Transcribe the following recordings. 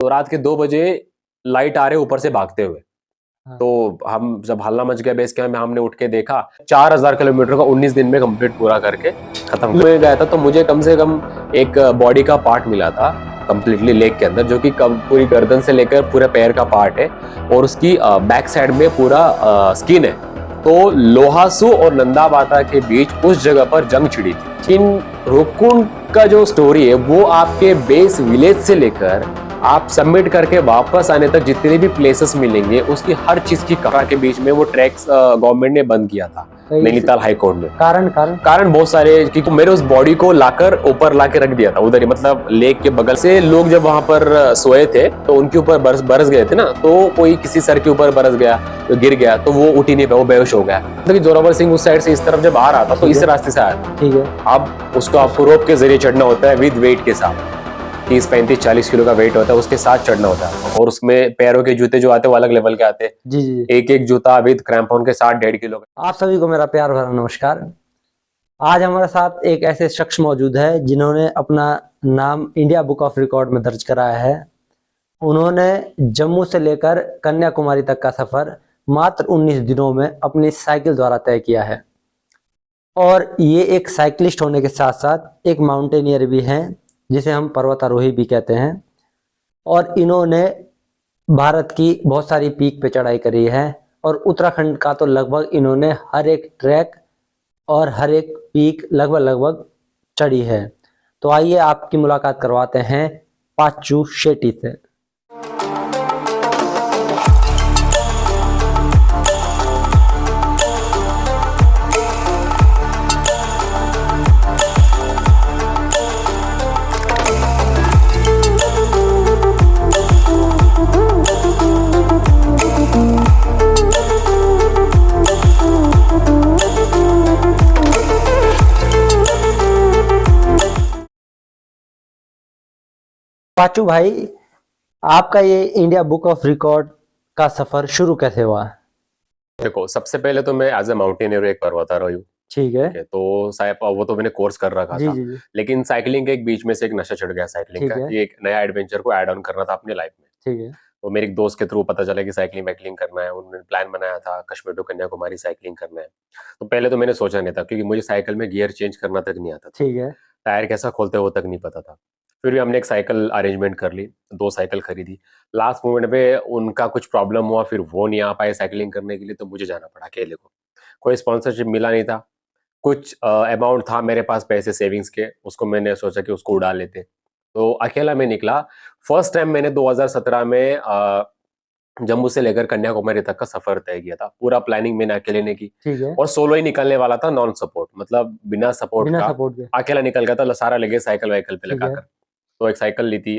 तो रात के 2 बजे लाइट आ रहे ऊपर से भागते हुए। हाँ। तो हम जब हल्ला मच गया बेस कैंप में, हमने उठ के देखा 4000 किलोमीटर का 19 दिन में कंप्लीट पूरा करके खत्म कर गया था। तो मुझे कम से कम एक बॉडी का पार्ट मिला था कंप्लीटली लेग के अंदर, जो कि पूरी गर्दन से लेकर पूरे पैर का पार्ट है और उसकी बैक साइड में पूरा स्किन है। तो लोहासू और नंदाबाता के बीच उस जगह पर जंग छिड़ी थी। इन रुकुंड का जो स्टोरी है वो आपके बेस विलेज से लेकर आप सबमिट करके वापस आने तक जितने भी प्लेसेस मिलेंगे उसकी हर चीज की कथा के बीच में वो ट्रैक्स गवर्नमेंट ने बंद किया था नैनीताल हाई कोर्ट में। कारण बहुत सारे, क्योंकि मेरे उस बॉडी को लाकर ऊपर लाके रख दिया था उधर ही, मतलब लेक के बगल से लोग जब वहां पर सोए थे तो उनके ऊपर बरस गए थे ना, तो कोई किसी सर के ऊपर बरस गया तो गिर गया तो वो उठ ही नहीं पाया, वो बेहोश हो गया। मतलब जोरावर सिंह उस साइड से इस तरफ जब आ रहा था तो इस रास्ते से आया। ठीक है। अब उसको आपको रोप के जरिए चढ़ना होता है विद वेट के साथ, 30, 35, 40 किलो का वेट होता है, उसके साथ चढ़ना होता है। और उसमें पैरों के जूते जो आते हैं वो अलग लेवल के आते हैं। जी जी। एक एक जूता विद क्रैम्पॉन के साथ 1.5 किलो का। आप सभी को मेरा प्यार भरा नमस्कार। आज हमारे साथ एक ऐसे शख्स मौजूद है जिन्होंने अपना नाम इंडिया बुक ऑफ रिकॉर्ड में दर्ज कराया है। उन्होंने जम्मू से लेकर कन्याकुमारी तक का सफर मात्र 19 दिनों में अपनी साइकिल द्वारा तय किया है। और ये एक साइकिलिस्ट होने के साथ साथ एक माउंटेनियर भी हैं, जिसे हम पर्वतारोही भी कहते हैं। और इन्होंने भारत की बहुत सारी पीक पे चढ़ाई करी है और उत्तराखंड का तो लगभग इन्होंने हर एक ट्रैक और हर एक पीक लगभग चढ़ी है। तो आइए आपकी मुलाकात करवाते हैं पाचू शेट्टी से। पाचू भाई, आपका ये इंडिया बुक ऑफ रिकॉर्ड का सफर शुरू कैसे हुआ? देखो, सबसे पहले तो मैं एज ए माउंटेनियर एक पर्वतारोही हूँ। ठीक है। तो शायद वो तो मैंने कोर्स कर रखा जी था, जी जी। लेकिन साइकिलिंग के एक बीच में से एक नशा चढ़ गया साइकिलिंग ठीक का, है। कि एक नया एडवेंचर को ऐड ऑन करना था अपनी लाइफ में। ठीक है। तो मेरे एक दोस्त के थ्रू पता चला कि साइकिलिंग वाइकलिंग करना है, उन्होंने प्लान बनाया था कश्मीर टू कन्याकुमारी साइकिलिंग करना है। तो पहले तो मैंने सोचा नहीं था, क्योंकि मुझे साइकिल में गियर चेंज करना तक नहीं आता था, ठीक है। टायर कैसा खोलते हो वो तक नहीं पता था। फिर भी हमने एक साइकिल अरेंजमेंट कर ली, 2 साइकिल खरीदी। लास्ट मोमेंट पे उनका कुछ प्रॉब्लम हुआ, फिर वो नहीं आ पाए साइकिलिंग करने के लिए, तो मुझे जाना पड़ा अकेले को। कोई स्पॉन्सरशिप मिला नहीं था। कुछ अमाउंट था मेरे पास पैसे सेविंग्स के, उसको मैंने सोचा कि उसको उड़ा लेते। तो अकेला मैं निकला। फर्स्ट टाइम मैंने 2017 में जम्मू से लेकर कन्याकुमारी तक का सफर तय किया था। पूरा प्लानिंग मैंने अकेले ने की ठीक है। और सोलो ही निकलने वाला था, नॉन सपोर्ट, मतलब बिना सपोर्ट बिना का सपोर्ट के। अकेला निकल गया था, सारा लगे साइकिल वाइकल पे ठीक है। लगाकर। तो एक साइकिल ली थी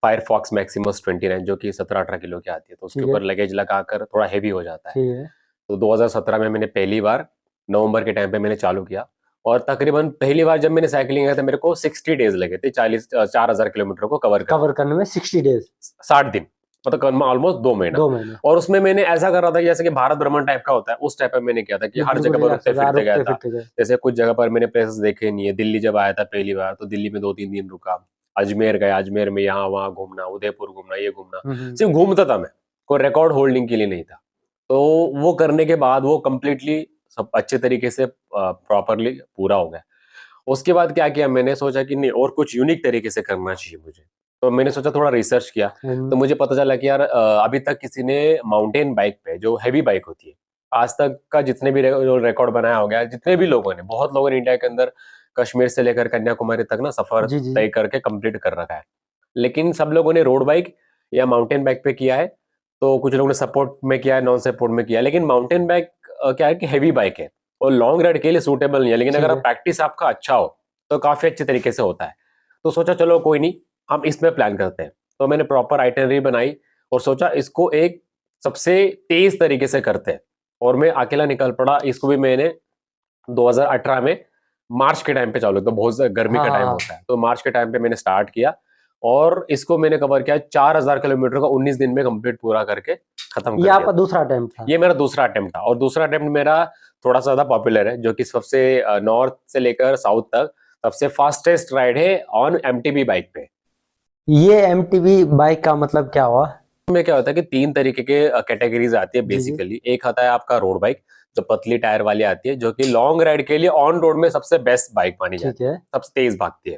फायरफॉक्स मैक्सिमस 29, जो कि 17-18 किलो की आती है, तो उसके ठीक है। ऊपर लगेज लगाकर थोड़ा हैवी हो जाता है। ठीक है। तो 2017 में मैंने पहली बार नवंबर के टाइम पे मैंने चालू किया। और तकरीबन पहली बार जब मैंने साइकिलिंग किया था मेरे को 60 डेज लगे थे, 4000 किलोमीटर को कवर कवर करने करने में 60 डेज। 60 दिन, मतलब ऑलमोस्ट 2 महीना। 2 महीने। और उसमें मैंने ऐसा कर रहा था कि जैसे कि भारत भ्रमण टाइप का होता है, उस टाइप में मैंने किया था कि ये हर बिल्कुल जगह पर रिलैक्स रुकते हो गया, फिरते गया रुकते था। फिरते गए। जैसे कुछ जगह पर मैंने प्लेसेस देखे नहीं है। दिल्ली जब आया था पहली बार तो दिल्ली में 2-3 दिन रुका। अजमेर गया, अजमेर में यहाँ वहाँ घूमना, उदयपुर घूमना, ये घूमना, हम्म। सिर्फ घूमता था मैं, कोई रिकॉर्ड होल्डिंग के लिए नहीं था। तो वो करने के बाद वो कंप्लीटली सब अच्छे तरीके से प्रॉपरली पूरा हो गया। उसके बाद क्या किया, मैंने सोचा कि नहीं और कुछ यूनिक तरीके से करना चाहिए मुझे। तो मैंने सोचा, थोड़ा रिसर्च किया। तो मुझे पता चला कि यार अभी तक किसी ने माउंटेन बाइक पे, जो हैवी बाइक होती है, आज तक का जितने भी रिकॉर्ड बनाया हो गया, जितने भी लोगों ने, बहुत लोगों ने इंडिया के अंदर कश्मीर से लेकर कन्याकुमारी तक ना सफर जी जी। तय करके कंप्लीट कर रखा है। लेकिन सब लोगों ने रोड बाइक या माउंटेन बाइक पे किया है। तो कुछ लोगों ने सपोर्ट में किया है, नॉन सपोर्ट में किया है। लेकिन माउंटेन बाइक क्या है कि हैवी बाइक है और लॉन्ग राइड के लिए सूटेबल नहीं है। लेकिन ठीक अगर आप है। प्रैक्टिस आपका अच्छा हो तो काफी अच्छे तरीके से होता है। तो सोचा चलो कोई नहीं, हम इसमें प्लान करते हैं। तो मैंने प्रॉपर आइटनरी बनाई और सोचा इसको एक सबसे तेज तरीके से करते हैं। और मैं अकेला निकल पड़ा। इसको भी मैंने 2018 में मार्च के टाइम पे चालू किया, बहुत गर्मी हाँ का हाँ टाइम हाँ। होता है, तो मार्च के टाइम पे मैंने स्टार्ट किया। और इसको मैंने कवर किया 4000 किलोमीटर का 19 दिन में कंप्लीट पूरा करके खत्म ये कर दिया आपका था। दूसरा अटेम्प्ट था? ये मेरा दूसरा अटेम्प्ट था। और दूसरा अटेम्प्ट मेरा थोड़ा सा ज्यादा पॉपुलर है, जो कि सबसे नॉर्थ से लेकर साउथ तक सबसे फास्टेस्ट राइड है ऑन एमटीबी बाइक पे। ये एमटीबी बाइक का मतलब क्या हुआ? में क्या होता है कि तीन तरीके के कैटेगरीज आती है जी जी। बेसिकली। एक आता है आपका रोड बाइक, जो पतली टायर वाली आती है, जो कि लॉन्ग राइड के लिए ऑन रोड में सबसे बेस्ट बाइक मानी ठीक जाती है, है। सबसे तेज भागती है।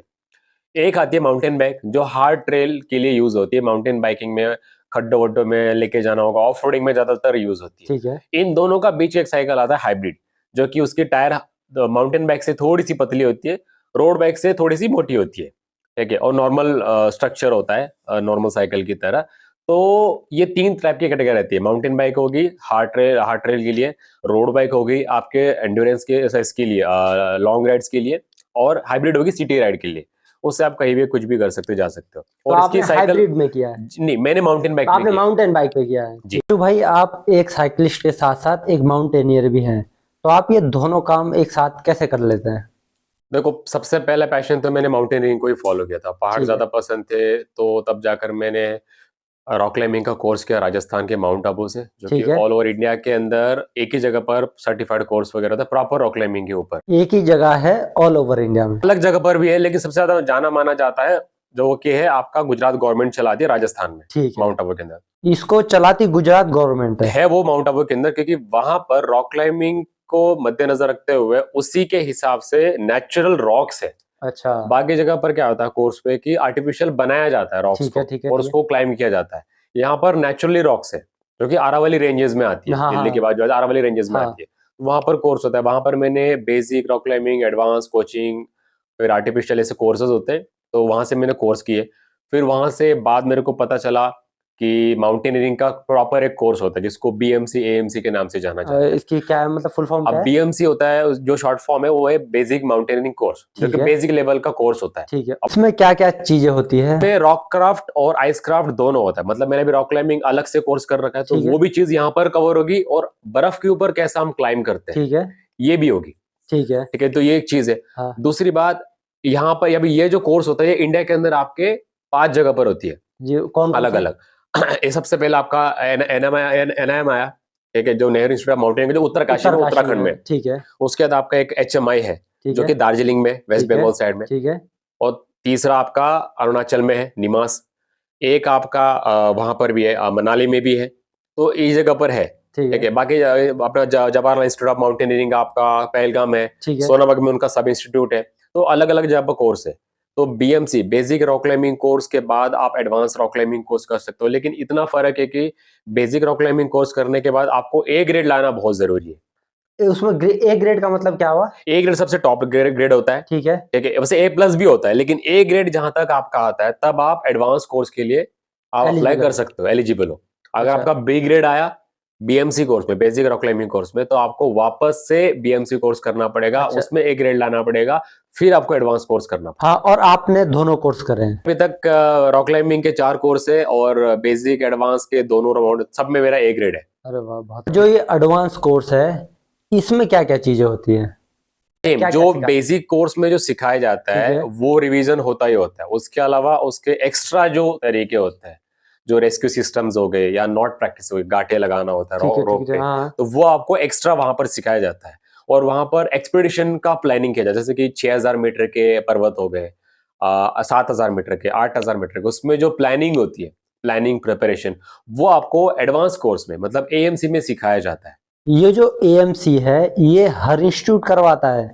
एक आती है माउंटेन बाइक, जो हार्ड ट्रेल के लिए यूज होती है। माउंटेन बाइकिंग में खड्डों वड्डों में लेके जाना होगा, ऑफ रोडिंग में ज्यादातर यूज होती ठीक है। है। इन दोनों का बीच एक साइकिल आता है हाइब्रिड, जो कि उसकी टायर माउंटेन बाइक से थोड़ी सी पतली होती है, रोड बाइक से थोड़ी सी मोटी होती है, ठीक है, और नॉर्मल स्ट्रक्चर होता है नॉर्मल साइकिल की तरह। तो ये तीन टाइप की कैटेगरी रहती है। माउंटेन बाइक होगी हार्ड ट्रेल के लिए, रोड बाइक होगी आपके एंड्योरेंस के इसके लिए, लॉन्ग राइड्स के लिए, और हाइब्रिड होगी सिटी राइड के लिए। उससे आप कहीं भी कुछ भी कर सकते हो, जा सकते हो। तो और आपने इसकी साइकिल हाइब्रिड में किया है? नहीं, मैंने माउंटेन बाइक तो में आपने किया। माउंटेन बाइक पे किया है? जी। तो भाई आप एक साइकिलिस्ट के साथ साथ एक माउंटेनियर भी हैं, तो आप ये दोनों काम एक साथ कैसे कर लेते हैं? देखो, सबसे पहला पैशन तो मैंने माउंटेनियरिंग को ही फॉलो किया था। पहाड़ ठीक है। ज्यादा पसंद थे, तो तब जाकर मैंने रॉक क्लाइंबिंग का कोर्स किया राजस्थान के माउंट आबू से, जो कि ठीक है। ऑल ओवर इंडिया के अंदर एक ही जगह पर सर्टिफाइड कोर्स वगैरह था प्रॉपर रॉक क्लाइंबिंग के ऊपर। एक ही जगह है ऑल ओवर इंडिया में? अलग जगह पर भी है, लेकिन सबसे ज्यादा जाना माना जाता है जो कि है आपका गुजरात गवर्नमेंट चलाती है राजस्थान में, ठीक है। माउंट आबू के अंदर। इसको चलाती गुजरात गवर्नमेंट है? है वो माउंट आबू के अंदर, क्योंकि वहां पर रॉक क्लाइंबिंग को मद्देनजर रखते हुए उसी के हिसाब से नेचुरल रॉक्स है। अच्छा। बाकी जगह पर क्या होता है कोर्स पे कि आर्टिफिशियल बनाया जाता है रॉक्स ठीक है को, ठीक है और ठीक उसको क्लाइंब किया जाता है। यहाँ पर नेचुरली रॉक्स है, जो कि आरावली रेंजेस में आती है। है, हाँ दिल्ली के हाँ बाद जो है आरावली रेंजेस में हाँ। आती है। वहां पर कोर्स होता है, वहां पर मैंने basic rock climbing, advance coaching, फिर आर्टिफिशियल ऐसे कोर्सेज होते हैं, तो वहां से मैंने कोर्स किए। फिर वहां से बाद मेरे को पता चला कि माउंटेनियरिंग का प्रॉपर एक कोर्स होता है, जिसको बीएमसी एएमसी के नाम से जाना जाता है। इसकी क्या है, मतलब फुल फॉर्म अब क्या है? बीएमसी होता है, जो शॉर्ट फॉर्म है वो है बेसिक माउंटेनियरिंग कोर्स, जो कि ठीक है। बेसिक लेवल का कोर्स होता है। ठीक है, उसमें क्या क्या चीजें होती है? में रॉक क्राफ्ट और आइस क्राफ्ट दोनों होता है। मतलब मैंने भी रॉक क्लाइंबिंग अलग से कोर्स कर रखा है, तो ठीक है। वो भी चीज यहाँ पर कवर होगी, और बर्फ के ऊपर कैसा हम क्लाइंब करते हैं ठीक है। ये भी होगी। ठीक है। ठीक है, तो ये एक चीज है। हाँ। दूसरी बात, यहाँ पर अभी ये जो कोर्स होता है ये इंडिया के अंदर आपके 5 जगह पर होती है, जी, कौन कौन अलग से? अलग। ये सबसे पहले आपका एनआईएम आया, ठीक है, जो नेहरू इंस्टीट्यूट ऑफ माउंटेनिंग, जो उत्तरकाशी में, उत्तरकाशी उत्तराखंड में, में। ठीक है। उसके बाद आपका एक एचएमआई है, ठीक जो है। कि दार्जिलिंग में, वेस्ट ठीक है। बंगाल साइड में। ठीक है। और तीसरा आपका अरुणाचल में है, निमास। एक आपका वहां पर भी है, मनाली में भी है। तो इस जगह पर है। ठीक ठीक है। है, बाकी अपना जवाहरलाल इंस्टीट्यूट ऑफ माउंटेनियरिंग आपका पहलगाम है, ठीक है। सोनामर्ग में उनका सब इंस्टीट्यूट है। तो अलग अलग जगह पर कोर्स है। तो BMC basic rock climbing course के बाद आप एडवांस रॉक क्लाइंबिंग कोर्स कर सकते हो, लेकिन इतना फर्क है कि बेसिक रॉक क्लाइंबिंग कोर्स करने के बाद आपको ए ग्रेड लाना बहुत जरूरी है। उसमें ए ग्रेड का मतलब क्या हुआ? ए ग्रेड सबसे टॉप ग्रेड होता है। ठीक है। ठीक है, वैसे ए प्लस भी होता है, लेकिन ए ग्रेड जहां तक आपका आता है तब आप एडवांस कोर्स के लिए आप अप्लाई एलिजिबल कर है? सकते हो, एलिजिबल हो। अगर अच्छा। आपका बी ग्रेड आया बीएमसी कोर्स में, बेसिक रॉक क्लाइंबिंग कोर्स में, तो आपको वापस से बीएमसी कोर्स करना पड़ेगा, अच्छा। उसमें ए ग्रेड लाना पड़ेगा, फिर आपको एडवांस कोर्स करना पड़ेगा। हाँ, और आपने दोनों कोर्स करे हैं? अभी तक रॉक क्लाइंबिंग के 4 कोर्स है, और बेसिक एडवांस के दोनों राउंड सब में मेरा ए ग्रेड है। अरे वाह, बहुत। जो ये एडवांस कोर्स है, इसमें क्या क्या चीजें होती हैं? सेम क्या क्या जो सिखा? बेसिक कोर्स में जो सिखाया जाता ठीक है है। वो रिवीजन होता ही होता है। उसके अलावा उसके एक्स्ट्रा जो तरीके होते हैं, जो रेस्क्यू सिस्टम्स हो गए या नॉट प्रैक्टिस हो गई, गांठे लगाना होता है ठीक है। रोप ठीक है। पे, हाँ। तो वो आपको एक्स्ट्रा वहां पर सिखाया जाता है। और वहां पर एक्सपीडिशन का प्लानिंग किया जाता है, जैसे कि 6000 मीटर के पर्वत हो गए, 7000 मीटर के, 8000 मीटर के, उसमें जो प्लानिंग होती है, प्लानिंग प्रिपरेशन, वो आपको एडवांस कोर्स में मतलब एएमसी में सिखाया जाता है। ये जो एएमसी है, ये हर इंस्टीट्यूट करवाता है?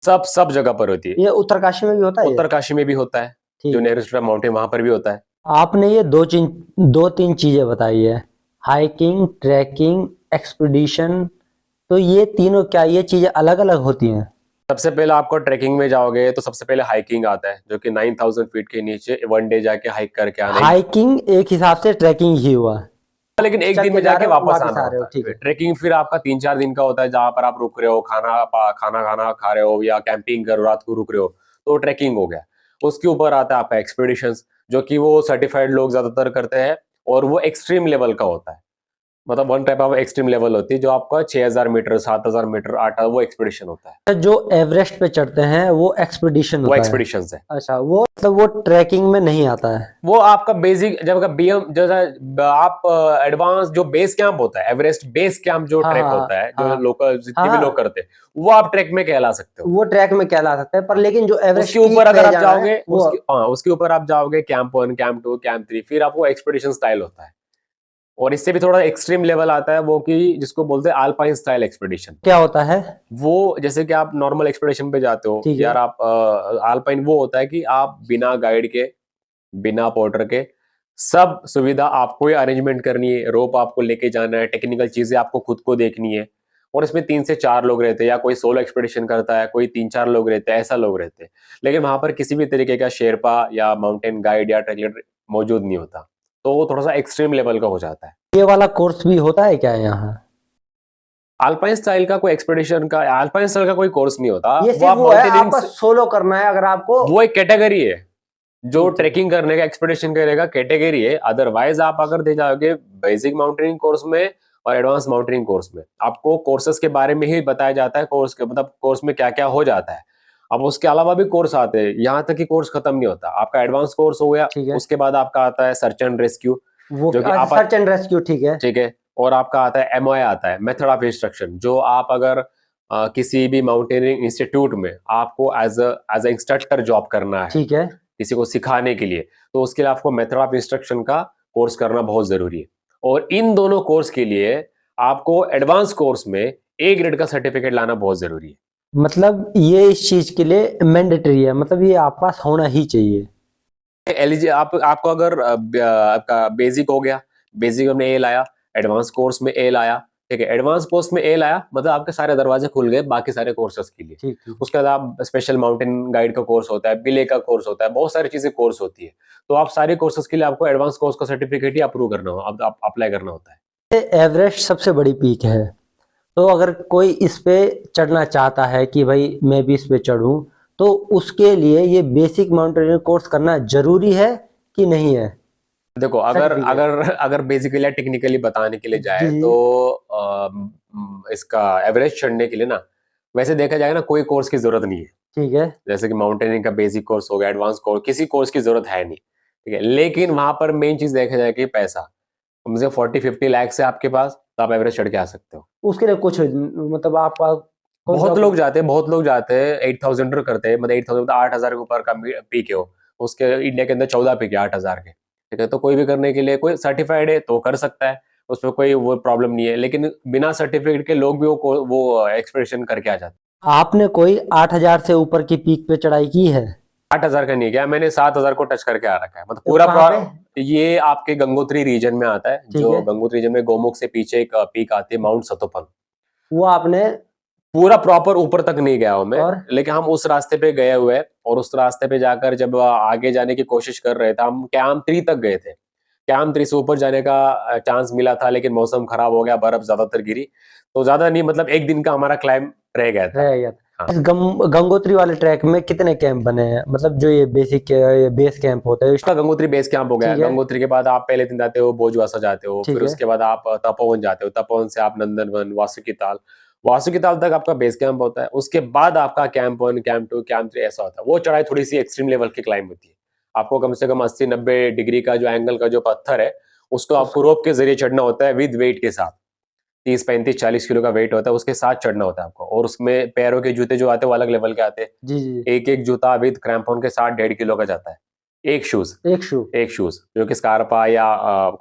सब सब जगह पर होती है। ये उत्तरकाशी में भी होता है ये? उत्तरकाशी में भी होता है, जो ठीक है। नेहरू इंस्टीट्यूट ऑफ माउंटेन, वहां पर भी होता है। आपने ये दो तीन चीजें बताई है, हाइकिंग, ट्रैकिंग, एक्सपीडिशन, तो ये तीनों क्या ये चीजें अलग अलग होती हैं? सबसे पहले आपको ट्रैकिंग में जाओगे तो सबसे पहले हाइकिंग आता है, जो कि 9000 फीट के नीचे 1 डे जाके हाइक करके आना है। हाइकिंग एक हिसाब से ट्रैकिंग ही हुआ? लेकिन एक चल दिन के में जा जाके रहे हो, वापस वापस आना आ रहे हो, होता ठीक है। है। ट्रैकिंग फिर आपका 3-4 दिन का होता है, जहां पर आप रुक रहे हो, खाना खाना खा रहे हो या कैंपिंग कर रात को रुक रहे हो, तो ट्रैकिंग हो गया। उसके ऊपर आता है आपका एक्सपीडिशंस, जो कि वो सर्टिफाइड लोग ज्यादातर करते हैं, और वो एक्सट्रीम लेवल का होता है। मतलब one type of extreme level होती है जो आपका 6000 मीटर 7000 मीटर 8000 वो एक्सपीडिशन होता है, जो एवरेस्ट पे चढ़ते हैं वो एक्सपीडिशन वो होता है। एक्सपीडिशन है। अच्छा, वो मतलब वो ट्रैकिंग में नहीं आता है। वो आपका बेसिक जब का बीएम जैसा आप एडवांस जो बेस कैंप होता है, एवरेस्ट बेस कैंप जो हाँ ट्रैक हाँ होता है, जो हाँ लोकल जितने भी हाँ, लोग करते हैं, वो आप ट्रैक में कहला सकते हो। वो ट्रैक में कहला सकता है, पर लेकिन जो एवरेस्ट उसके ऊपर पीक अगर पे आप जाना जाओगे है वो उसके ऊपर आप जाओगे कैंप 1 कैंप 2 कैंप 3, फिर आपको एक्सपीडिशन स्टाइल होता है। और इससे भी थोड़ा एक्सट्रीम लेवल आता है वो कि जिसको बोलते हैं अल्पाइन स्टाइल एक्सपीडिशन। क्या होता है? वो जैसे कि आप नॉर्मल एक्सपीडिशन पे जाते हो ठीक है। यार, आप अल्पाइन वो होता है कि आप बिना गाइड के, बिना पोर्टर के, सब सुविधा आपको ही अरेंजमेंट करनी है, रोप आपको लेके जाना है, टेक्निकल चीजें आपको खुद को देखनी है। और इसमें 3 से 4 लोग रहते हैं, या कोई सोलो एक्सपीडिशन करता है, कोई 3-4 लोग रहते हैं, ऐसा लोग रहते हैं। लेकिन वहां पर किसी भी तरीके का शेरपा या माउंटेन गाइड या ट्रैकर मौजूद नहीं होता, तो वो थोड़ा सा एक्सट्रीम लेवल का हो जाता है। ये वाला कोर्स भी होता है क्या यहाँ? अल्पाइन स्टाइल का कोई एक्सपीडिशन का, अल्पाइन स्टाइल का कोई कोर्स नहीं होता, ये वो सिर्फ आप वो है, माउंटेनियरिंग आपका सोलो करना है अगर आपको। वो एक कैटेगरी है जो ठीक है। ट्रेकिंग करने का, एक्सपीडिशन करेगा, कैटेगरी है। अदरवाइज आप अगर दे जाओगे बेसिक माउंटेनिंग कोर्स में और एडवांस माउंटेनिंग कोर्स में, आपको कोर्सेज के बारे में ही बताया जाता है, कोर्स के मतलब कोर्स में क्या क्या हो जाता है। अब उसके अलावा भी कोर्स आते हैं, यहाँ तक कि कोर्स खत्म नहीं होता। आपका एडवांस कोर्स हो गया, ठीक है। उसके बाद आपका आता है सर्च एंड रेस्क्यू, वो जो कि आप, सर्च एंड रेस्क्यू, ठीक है। ठीक है। और आपका आता है एमओए, आता है मेथड ऑफ इंस्ट्रक्शन, जो आप अगर किसी भी माउंटेनियरिंग इंस्टीट्यूट में आपको एज इंस्ट्रक्टर जॉब करना है, ठीक है। किसी को सिखाने के लिए, तो उसके लिए आपको मेथड ऑफ इंस्ट्रक्शन का कोर्स करना बहुत जरूरी है। और इन दोनों कोर्स के लिए आपको एडवांस कोर्स में ए ग्रेड का सर्टिफिकेट लाना बहुत जरूरी है। मतलब ये इस चीज के लिए मैंडेटरी है, मतलब ये आप पास होना ही चाहिए। आपको अगर आपका बेसिक हो गया, बेसिक में ए लाया, एडवांस कोर्स में ए लाया, ठीक है, एडवांस कोर्स में ए लाया, मतलब आपके सारे दरवाजे खुल गए बाकी सारे कोर्सेज के लिए। ठीक ठीक। उसके बाद आप स्पेशल माउंटेन गाइड का कोर्स होता है, बिले का कोर्स होता है, बहुत सारी चीजें कोर्स होती है। तो आप सारे कोर्सेज के लिए आपको एडवांस कोर्स का सर्टिफिकेट ही अप्रूव करना हो, आप अप्लाई करना होता है। एवरेस्ट सबसे बड़ी पीक है, तो अगर कोई इस पे चढ़ना चाहता है कि भाई मैं भी इस पे चढ़ूं, तो उसके लिए ये बेसिक माउंटेनियरिंग कोर्स करना जरूरी है कि नहीं है? देखो, अगर सर्टिफिकेट। अगर अगर बेसिकली टेक्निकली बताने के लिए जाए जी। तो इसका एवरेज चढ़ने के लिए ना, वैसे देखा जाए ना, कोई कोर्स की जरूरत नहीं है। ठीक है। जैसे कि माउंटेनियरिंग का बेसिक कोर्स हो गया, एडवांस कोर्स, किसी कोर्स की जरूरत है नहीं, ठीक है। लेकिन वहां पर मेन चीज देखा जाए कि पैसा, कम से 40-50 लाख से आपके पास, तो आप एवरेज चढ़ के आ सकते हो। उसके लिए कुछ मतलब आप कौन सा? बहुत लोग जाते हैं 8000 करते हैं, मतलब 8000 मतलब 8000 के ऊपर का पीक है वो। उसके इंडिया के अंदर 14 पीक है 8000 के, ठीक है। तो कोई भी करने के लिए, कोई सर्टिफाइड है तो कर सकता है, उसमें कोई वो प्रॉब्लम नहीं है। लेकिन बिना सर्टिफिकेट के लोग भी वो एक्सपेडिशन करके आ जाते आपने कोई 8000 से ऊपर की पीक पे चढ़ाई की है? हैं। 8000 का नहीं किया मैंने, 7000 को टच करके आ रखा है, मतलब तो कहाँ पे? ये आपके गंगोत्री रीजन में आता है। ठीक जो है। गंगोत्री रीजन में गोमुख से पीछे एक पीक आती है, माउंट सतोपन। वो आपने? पूरा प्रॉपर ऊपर तक नहीं गया हूं मैं, और? लेकिन हम उस रास्ते पे गए हुए, और उस रास्ते पे जाकर जब आगे जाने की कोशिश कर रहे थे, हम कैम 3 तक गए थे। कैम 3 से ऊपर जाने का चांस मिला था, लेकिन मौसम खराब हो गया, बर्फ ज्यादातर गिरी, तो ज्यादा नहीं, मतलब एक दिन का हमारा क्लाइम रह गया था। रह गया था। हाँ। इस गंगोत्री वाले ट्रैक में कितने कैंप बने हैं, मतलब जो ये बेसिक ये बेस कैंप होता है उसका गंगोत्री बेस कैंप हो गया। ठीक है। गंगोत्री के बाद आप पहले दिन जाते हो बोजवासा जाते हो, ठीक फिर है। उसके बाद आप तपोवन जाते हो, तपोवन से आप नंदनवन, वासुकी ताल, वासुकी ताल तक आपका बेस कैंप होता है। उसके बाद आपका कैंप 1 कैंप 2 कैंप 3 ऐसा होता है। वो चढ़ाई थोड़ी सी एक्सट्रीम लेवल की क्लाइंब होती है। आपको कम से कम 80-90 डिग्री का जो एंगल का जो पत्थर है, उसको उस आपको रोप के जरिए चढ़ना होता है, विद वेट के साथ। 30-35-40 किलो का वेट होता है, उसके साथ चढ़ना होता है आपको। और उसमें पैरों के जूते जो आते हैं वो अलग लेवल के आते हैं। जी जी। एक एक जूता विद क्रैम्पॉन के साथ 1.5 किलो का जाता है, एक शूज। एक शू। एक शूज जो कि स्कारपा या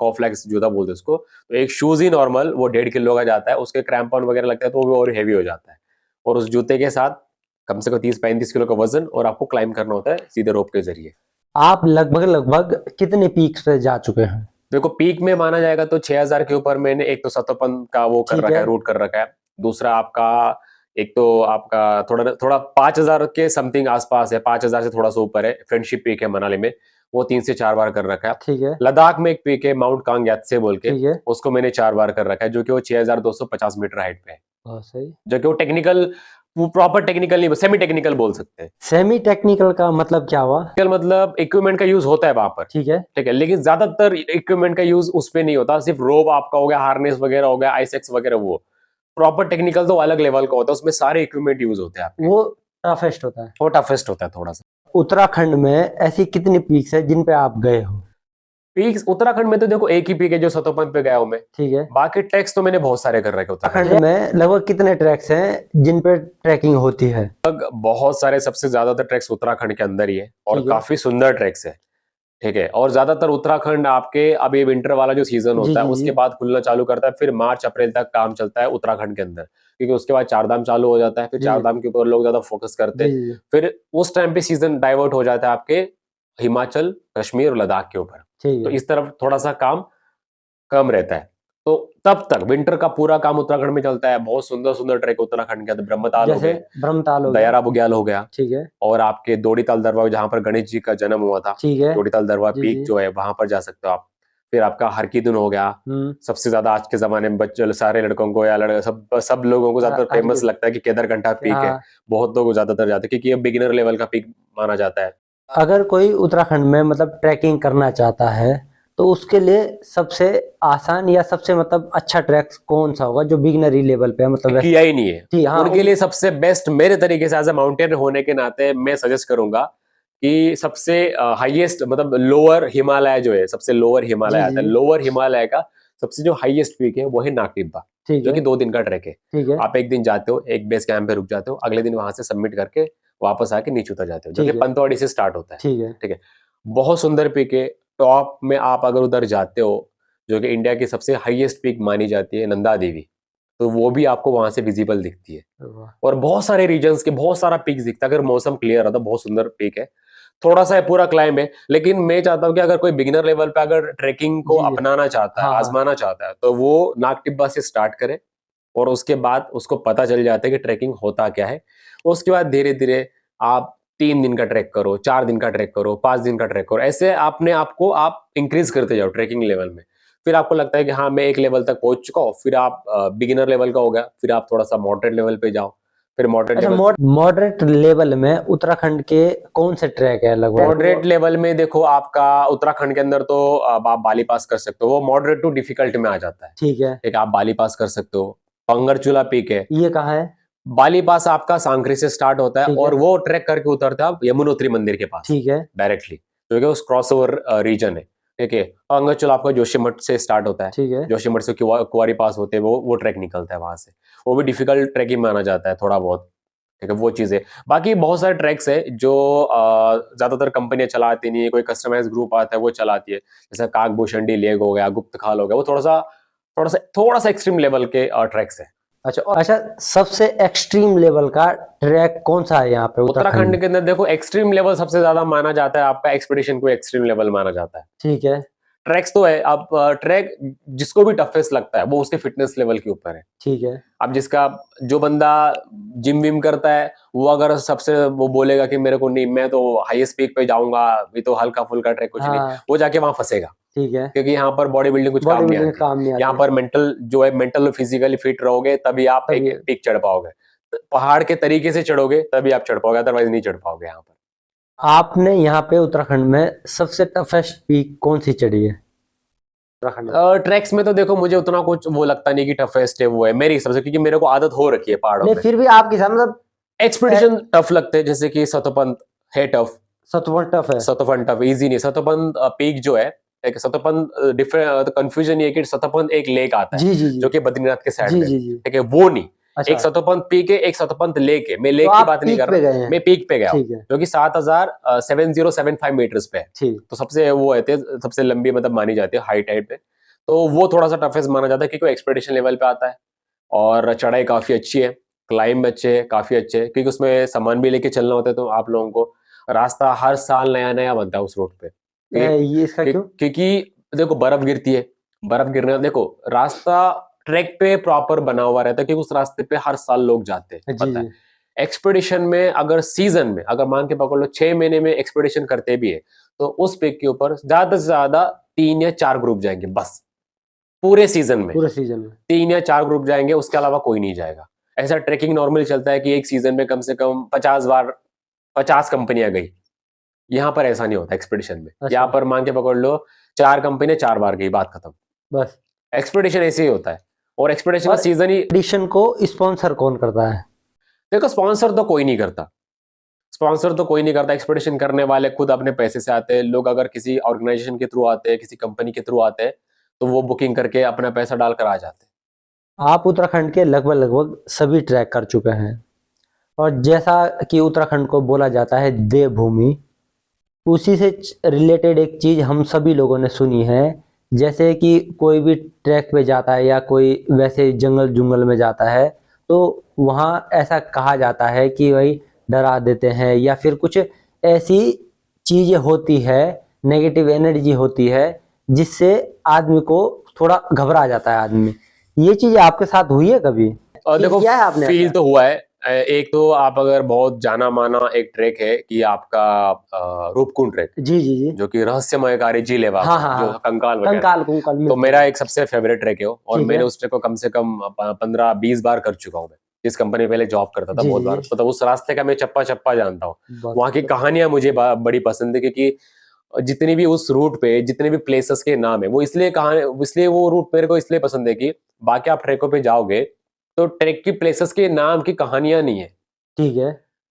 कॉफ्लेक्स जूता बोलते हैं उसको, तो एक शूज ही नॉर्मल वो 1.5 किलो का जाता है। उसके क्रैम्पॉन वगैरह लगता है तो वो भी और हेवी हो जाता है। और उस जूते के साथ कम से कम 30-35 किलो का वजन, और आपको क्लाइंब करना होता है सीधे रोप के जरिए। आप लगभग लगभग कितने पीक्स पे जा चुके हैं? देखो, पीक में माना जाएगा तो 6000 के ऊपर मैंने, एक तो सतोपन का वो कर ठीक रखा है। है, रूट कर रखा है। दूसरा आपका, एक तो आपका थोड़ा थोड़ा 5000 के समथिंग आसपास है, 5000 से थोड़ा सा ऊपर है, फ्रेंडशिप पीक है मनाली में, वो 3 से 4 बार कर रखा है। ठीक है। लद्दाख में एक पीक है माउंट कांग यात्से बोल के, ठीक है। उसको मैंने 4 बार कर रखा है, जो कि वो 6250 मीटर हाइट पे है। बहुत सही। जो कि वो टेक्निकल वो प्रॉपर टेक्निकल नहीं, सेमी टेक्निकल बोल सकते हैं। सेमी टेक्निकल का मतलब क्या हुआ? मतलब इक्विपमेंट का यूज होता है वहां पर, ठीक है। ठीक है, लेकिन ज्यादातर इक्विपमेंट का यूज उस पे नहीं होता, सिर्फ रोप आपका हो गया, हार्नेस वगैरह हो गया, आईसेक्स वगैरह। वो प्रॉपर टेक्निकल तो अलग लेवल का होता है, उसमें सारे इक्विपमेंट यूज होते हैं आपके। वो टफेस्ट होता है। वो टफेस्ट होता है थोड़ा सा। उत्तराखंड में ऐसी कितनी पीक्स है जिन पे आप गए हो? पीक उत्तराखंड में तो देखो एक ही पीक है जो सतोपंथ पे गया हूं मैं। ठीक है। बाकी ट्रैक्स तो मैंने बहुत सारे कर रखे उत्तराखंड उत्तराखंड में लगभग कितने ट्रैक्स हैं जिन पे ट्रैकिंग होती है? में। बहुत सारे, सबसे ज्यादातर ट्रैक्स उत्तराखंड के अंदर ही है और ठीक है। काफी सुंदर ट्रैक्स है, ठीक है। और ज्यादातर उत्तराखंड आपके अब ये विंटर वाला जो सीजन जी होता है जी उसके जी बाद खुलना चालू करता है, फिर मार्च अप्रैल तक काम चलता है उत्तराखंड के अंदर, क्योंकि उसके बाद चारधाम चालू हो जाता है, फिर जी चारधाम के ऊपर लोग ज्यादा फोकस करते जी हैं। जी। फिर उस टाइम पे सीजन डाइवर्ट हो जाता है आपके हिमाचल, कश्मीर और लद्दाख के ऊपर। ठीक तो है। इस तरफ थोड़ा सा काम कम रहता है। तो तब तक विंटर का पूरा काम उत्तराखंड में चलता है। बहुत सुंदर सुंदर ट्रैक उत्तराखंड के अंदर, ब्रह्मताल हो जैसे गए, ब्रह्मताल हो गया। दयारा बुग्याल हो गया, ठीक है। और आपके दोड़ीताल दरबार जहां पर गणेश जी का जन्म हुआ था, ठीक है। दोड़ीताल दरबार जी पीक जी। जो है वहां पर जा सकते हो आप। फिर आपका हरकीदुन हो गया, सबसे ज्यादा आज के जमाने में बच्चे सारे लड़कों को या लड़के सब लोगों को ज्यादातर फेमस हरकी। लगता है कि केदारकंठा पीक है। हाँ। बहुत लोग ज्यादातर जाते हैं क्योंकि ये बिगिनर लेवल का पीक माना जाता है। अगर कोई उत्तराखंड में मतलब ट्रैकिंग करना चाहता है तो उसके लिए सबसे आसान या सबसे मतलब अच्छा ट्रैक कौन सा होगा जो बिगनरी लेवल पे है, मतलब किया ही नहीं है। जी हाँ। उनके लिए सबसे बेस्ट मेरे तरीके से एज अ माउंटेन होने के नाते मैं सजेस्ट करूंगा कि सबसे हाईएस्ट मतलब लोअर हिमालय जो है, सबसे लोअर हिमालय जी आता है, जी। लोअर हिमालय का सबसे जो हाईएस्ट पीक है वो है नागटिब्बा, ठीक जो है। कि 2 दिन का ट्रैक है। ठीक है। आप एक दिन जाते हो, एक बेस कैंप पे रुक जाते हो, अगले दिन वहां से सबमिट करके वापस आके नीचे उतर जाते हो, जो कि ठीक है। पंतवाड़ी से स्टार्ट होता है, ठीक है। ठीक है। बहुत सुंदर पीक है। टॉप में आप अगर उधर जाते हो, जो कि इंडिया की सबसे हाईएस्ट पीक मानी जाती है नंदा देवी, तो वो भी आपको वहां से विजिबल दिखती है। वाह। और बहुत सारे रीजन्स के बहुत सारा पीक्स दिखता है, अगर मौसम क्लियर रहता, बहुत सुंदर पीक है। थोड़ा सा है, पूरा क्लाइम है, लेकिन मैं चाहता हूँ कि अगर कोई बिगिनर लेवल पे अगर ट्रेकिंग को जी जी। अपनाना चाहता है, हाँ हाँ। आजमाना चाहता है, तो वो नागटिब्बा से स्टार्ट करे। और उसके बाद उसको पता चल जाता है कि ट्रैकिंग होता क्या है। उसके बाद धीरे धीरे आप 3 दिन का ट्रैक करो, 4 दिन का ट्रैक करो, 5 दिन का ट्रैक करो, ऐसे आपने आपको आप इंक्रीज करते जाओ ट्रैकिंग लेवल में। फिर आपको लगता है कि हाँ मैं एक लेवल तक पहुंच चुका हूँ, फिर आप बिगिनर लेवल का हो गया, फिर आप थोड़ा सा मॉडरेट लेवल पे जाओ, फिर मॉडरेट अच्छा, लेवल। मॉडरेट लेवल में उत्तराखंड के कौन से ट्रैक है लगभग? मॉडरेट लेवल में देखो आपका उत्तराखंड के अंदर तो अब आप बाली पास कर सकते हो, वो मॉडरेट टू डिफिकल्ट में आ जाता है। ठीक है। एक आप बाली पास कर सकते हो, पंगरचूला पीक है। ये कहाँ है? बाली पास आपका सांकरी से स्टार्ट होता है ठीक और है। वो ट्रैक करके उतरते हैं आप यमुनोत्री मंदिर के पास ठीक है। डायरेक्टली, क्योंकि उस क्रॉस ओवर रीजन है, ठीक है। पंगरचूला आपका जोशीमठ से स्टार्ट होता है, ठीक है। जोशीमठ से कुंवारी पास होते हैं, वो ट्रैक निकलता है वहां से। वो भी डिफिकल्ट ट्रैकिंग माना जाता है थोड़ा बहुत, ठीक है। वो चीजें, बाकी बहुत सारे ट्रैक्स है जो ज्यादातर कंपनियां चलाती नहीं है, कोई कस्टमाइज ग्रुप आता है वो चलाती है, जैसे काकभूषणी लेक हो गया, गुप्त खाल हो गया, वो थोड़ा सा एक्सट्रीम लेवल के ट्रैक्स है। अच्छा अच्छा, सबसे एक्सट्रीम लेवल का ट्रैक कौन सा है यहाँ पे उत्तराखंड उत्तराखंड में? के अंदर देखो एक्सट्रीम लेवल सबसे ज्यादा माना जाता है आपका एक्सपीडिशन को एक्सट्रीम लेवल माना जाता है। ठीक है। ट्रैक्स तो है, अब ट्रैक जिसको भी टफेस्ट लगता है वो उसके फिटनेस लेवल के ऊपर है। ठीक है। अब जिसका, जो बंदा जिम विम करता है, वो अगर सबसे वो बोलेगा कि मेरे को नहीं, मैं तो हाईएस्ट पीक पे जाऊंगा, ये तो हल्का फुल्का ट्रैक कुछ नहीं, हाँ। वो जाके वहां फंसेगा, ठीक है। क्योंकि यहाँ पर बॉडी बिल्डिंग कुछ बॉडी काम नहीं बिल्डिंग आती। काम नहीं यहाँ आती पर मेंटल जो है, मेंटल और फिजिकली फिट रहोगे तभी आप तभी। एक पीक चढ़ पाओगे। पहाड़ के तरीके से चढ़ोगे तभी आप चढ़ पाओगे, अदरवाइज नहीं चढ़ पाओगे यहाँ पर। आपने यहाँ पे उत्तराखंड में सबसे टफेस्ट पीक कौन सी चढ़ी है उत्तराखंड में? ट्रैक्स में तो देखो मुझे उतना कुछ वो लगता नहीं कि टफेस्ट है वो है मेरी हिसाब से, क्योंकि मेरे को आदत हो रखी है पहाड़ों नहीं में। फिर भी आपके साथ मतलब एक्सपीडिशन टफ लगते हैं, जैसे कि सतोपंथ है टफ। सतपुड़ा टफ है। सतोपंथ टफ इजी नहीं, सतोपंथ पीक जो है, एक सतोपंथ डिफरेंट कंफ्यूजन ये है कि सतोपंथ एक लेक आता है जी जी जी। जो कि बदरीनाथ के साइड जी में, जी जी। ठीक है, वो नहीं। अच्छा। एक सतोपंथ पीक है, एक सतोपंथ लेक है। मैं तो लेक की आप बात नहीं पीक कर पे रहा, गए हैं? मैं पीक पे गया हूँ, ठीक है। जो कि 7,7075 मीटर्स पे है। ठीक। तो सबसे वो है, सबसे लंबी मतलब मानी जाती है हाइट हाइट पे। तो वो थोड़ा सा टफेस्ट माना जाता है क्योंकि वो एक्सपेडिशन लेवल पे आता है और चढ़ाई काफी अच्छी है, क्लाइंब अच्छे है, काफी अच्छे है, क्योंकि उसमें सामान भी लेके चलना होता है। तो आप लोगों को रास्ता हर साल नया नया बनता है उस रोड पे, ये इसका क्यों? क्योंकि देखो बर्फ गिरती है, बर्फ गिरने, देखो रास्ता ट्रैक पे प्रॉपर बना हुआ रहता है, क्योंकि उस रास्ते पे हर साल लोग जाते हैं, जी पता है। जी। एक्सपेडिशन में अगर सीजन में अगर मान के पकड़ लो 6 महीने में एक्सपेडिशन करते भी है, तो उस पिक के ऊपर ज्यादा से ज्यादा 3 या 4 ग्रुप जाएंगे बस, पूरे सीजन में पूरे सीजन में। 3 या 4 ग्रुप जाएंगे, उसके अलावा कोई नहीं जाएगा। ऐसा ट्रैकिंग नॉर्मली चलता है कि एक सीजन में कम से कम 50 बार 50 कंपनियां गई। यहाँ पर ऐसा नहीं होता एक्सपेडिशन में। अच्छा। यहाँ पर मान के पकड़ लो 4 कंपनियां 4 बार गई, बात खत्म। बस एक्सपेडिशन ऐसे ही होता है, और एक्सपेडिशन का और सीजन ही एडिशन को स्पॉन्सर कौन करता है? देखो, स्पॉन्सर तो कोई नहीं करता। स्पॉन्सर तो कोई नहीं करता, एक्सपेडिशन करने वाले खुद अपने पैसे से आते हैं। लोग अगर किसी ऑर्गेनाइजेशन के थ्रू आते हैं, किसी कंपनी के थ्रू आते हैं, तो वो बुकिंग करके अपना पैसा डालकर आ जाते हैं। आप उत्तराखंड के लगभग लगभग सभी ट्रैक कर चुके हैं, और जैसा कि उत्तराखंड को बोला जाता है देवभूमि, उसी से रिलेटेड एक चीज हम सभी लोगों ने सुनी है। जैसे कि कोई भी ट्रैक पे जाता है या कोई वैसे जंगल जुंगल में जाता है, तो वहाँ ऐसा कहा जाता है कि भाई डरा देते हैं, या फिर कुछ ऐसी चीजें होती है, नेगेटिव एनर्जी होती है, जिससे आदमी को थोड़ा घबरा जाता है आदमी। ये चीज आपके साथ हुई है कभी? और देखो, किया है आपने फील ऐसा? तो हुआ है। एक तो आप अगर बहुत जाना माना एक ट्रैक है कि आपका रूपकुंड ट्रैक, जी जी जी। जो कि रहस्यमयकारी झील है वहाँ हाँ पर, हाँ जो हाँ, कंकाल वगैरह। कंकाल कुंकाल तो मिलते मेरा हैं। एक सबसे फेवरेट ट्रैक है वो, और ठीक मैंने है। उस ट्रैक को कम से कम 15-20 बार कर चुका हूँ मैं। जिस कंपनी में पहले जॉब करता था, जी बहुत जी बार, जी। मतलब उस रास्ते का मैं चप्पा चप्पा जानता हूँ। बहुत वहाँ की कहानियां मुझे बड़ी पसंद है, क्योंकि जितनी भी उस रूट पे जितने भी प्लेसेस के नाम है, वो इसलिए वो रूट मेरे को इसलिए पसंद है कि बाकी आप ट्रैकों पे जाओगे तो ट्रैक की प्लेसेस के नाम की कहानियां नहीं है। ठीक है।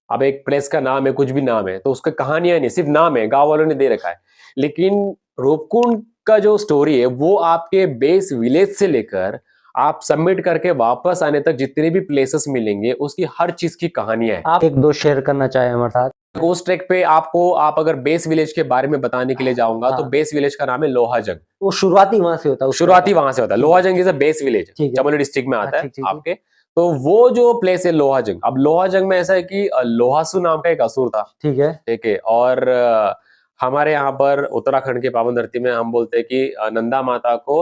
अब एक प्लेस का नाम है, कुछ भी नाम है, तो उसका कहानियां नहीं, सिर्फ नाम है, गांव वालों ने दे रखा है। लेकिन रूपकुंड का जो स्टोरी है, वो आपके बेस विलेज से लेकर आप सबमिट करके वापस आने तक जितने भी प्लेसेस मिलेंगे, उसकी हर चीज की कहानियां है। आप एक दो शेयर करना चाहें हमारे साथ? उस ट्रैक पे आप अगर बेस विलेज के बारे में बताने के लिए जाऊंगा, तो हाँ, बेस विलेज का नाम है लोहाजंग। वो शुरुआती वहां से होता है उस तरह शुरुआती का। वहां से होता है। ठीक है। Lohajung is a base village, ठीक है। चमोली डिस्ट्रिक्ट में हाँ, आता है ठीक ठीक ठीक। आपके। तो वो जो प्लेस है लोहाजंग, अब लोहाजंग में ऐसा है कि लोहासु नाम का एक असुर था। ठीक है। ठीक है, और हमारे यहाँ पर उत्तराखंड के पावन धरती में हम बोलते हैं कि नंदा माता को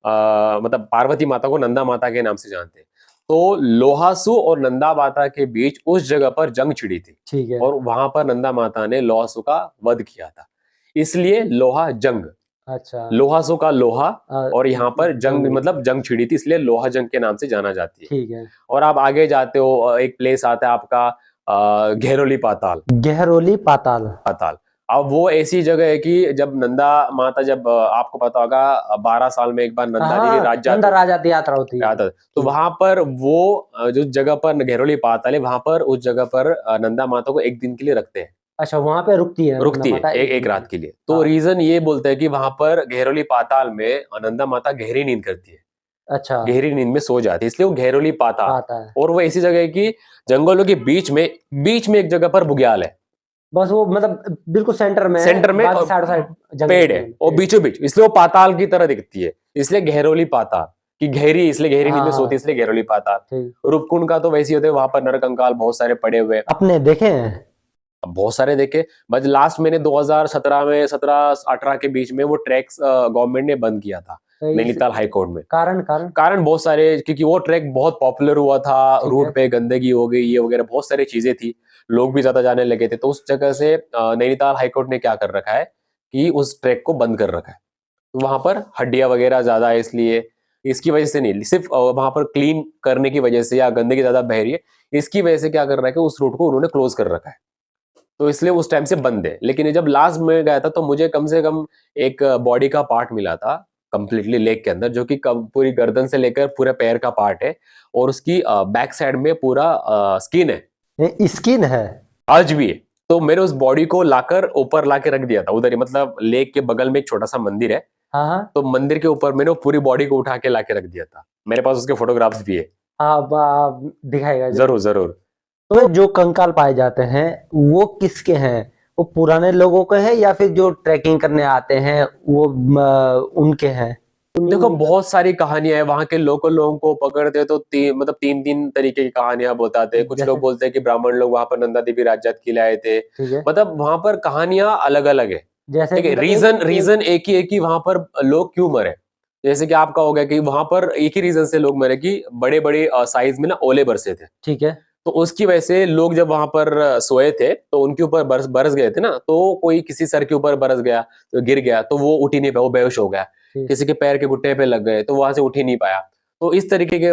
मतलब पार्वती माता को नंदा माता के नाम से जानते हैं। तो लोहासु और नंदा माता के बीच उस जगह पर जंग छिड़ी थी, ठीक है। और वहां पर नंदा माता ने लोहासु का वध किया था, इसलिए लोहा जंग। अच्छा। लोहासु का लोहा, और यहाँ पर जंग जंग। मतलब जंग छिड़ी थी, इसलिए लोहा जंग के नाम से जाना जाती है। ठीक है। और आप आगे जाते हो, एक प्लेस आता है आपका घेरोली पाताल। गहरोली पाताल। पाताल, अब वो ऐसी जगह है कि जब नंदा माता, जब आपको पता होगा 12 साल में एक बार नंदा देवी हाँ, राज नंदा जाते राजा यात्रा होती है। आता है। तो ठीक। वहां पर वो जो जगह पर घेरोली पाताल है, वहां पर उस जगह पर नंदा माता को एक दिन के लिए रखते हैं। अच्छा, वहां पे रुकती है नंदा रुकती है माता एक एक एक दिन के रात लिए। के लिए। तो हाँ। रीजन ये बोलते हैं कि वहां पर घेरोली पाताल में नंदा माता गहरी नींद करती है, अच्छा। गहरी नींद में सो जाती है, इसलिए वो घेरोली पाताल। पाता है। और वो ऐसी जगह है कि जंगलों के बीच में एक जगह पर बुग्याल है, बस वो मतलब बिल्कुल सेंटर में है, सेंटर में, बाकी और साइड साइड जंगल पेड़ है, जंगल और पेड़। बीचों बीच, इसलिए वो पाताल की तरह दिखती है, इसलिए घेरोली पाताल की गहरी, इसलिए गहरी नींद हाँ में हाँ। सोती है, इसलिए घेरोली पाताल। ठीक। रूपकुंड का तो वैसे ही होते हैं, वहां पर नरकंकाल बहुत सारे पड़े हुए हैं। अपने देखे हैं? अब बहुत सारे देखे, बस लास्ट मैंने 2017 में 17-18 के बीच में वो ट्रैक्स गवर्नमेंट ने बंद किया था, तो इस नैनीताल हाई कोर्ट में। कारण कारण। कारण बहुत सारे, क्योंकि वो ट्रैक बहुत पॉपुलर हुआ था, ठीक है। रूट पे गंदगी हो गई, ये वगैरह बहुत सारी चीजें थी, लोग भी ज्यादा जाने लगे थे, तो उस जगह से नैनीताल हाईकोर्ट ने क्या कर रखा है कि उस ट्रैक को बंद कर रखा है। तो वहां पर हड्डियां वगैरह ज्यादा है, इसलिए इसकी वजह से नहीं, सिर्फ वहां पर क्लीन करने की वजह से, या गंदगी ज्यादा बह रही है, इसकी वजह से क्या कर रहा है कि उस रूट को उन्होंने क्लोज कर रखा है। तो इसलिए उस टाइम से बंद है। लेकिन जब लास्ट में गया था, तो मुझे कम से कम एक बॉडी का पार्ट मिला था कंप्लीटली लेग के अंदर, जो कि पूरी गर्दन से लेकर पूरे पैर का पार्ट है, और उसकी बैक साइड में पूरा स्किन है, ये स्किन है? आज भी है। तो मैंने उस बॉडी को लाकर ऊपर लाके रख दिया था उधर ही, मतलब लेग के बगल में एक छोटा सा मंदिर है, हाँ हाँ तो मंदिर के ऊपर मैंने वो पूरी बॉडी को उठा के लाके रख दिया था। मेरे पास उसके फोटोग्राफ्स भी है। हाँ। दिखाएगा जरूर जरूर। तो जो कंकाल पाए जाते हैं वो किसके हैं? वो पुराने लोगों के हैं, या फिर जो ट्रैकिंग करने आते हैं वो उनके हैं? देखो, बहुत सारी कहानियां हैं, वहां के लोकल लोगों को पकड़ते तो मतलब 3-3 तरीके की कहानियां बताते हैं। कुछ लोग जैसे? बोलते हैं कि ब्राह्मण लोग वहां पर नंदा देवी राजजात के लिए आए थे, ठीक है। मतलब वहां पर कहानियां अलग अलग है। जैसे ठीक है, मतलब रीजन एक ही वहां पर लोग क्यों मरे। जैसे कि आपका हो गया कि वहां पर एक ही रीजन से लोग मरे कि बड़े बड़े साइज में ना ओले बरसे थे, ठीक है। तो उसकी वजह से लोग जब वहां पर सोए थे, तो उनके ऊपर बरस बरस गए थे ना, तो कोई किसी सर के ऊपर बरस गया, तो गिर गया, तो वो उठ ही नहीं पाया, वो बेहोश हो गया। ठीक। किसी के पैर के घुट्टे पे लग गए, तो वहां से उठ ही नहीं पाया। तो इस तरीके के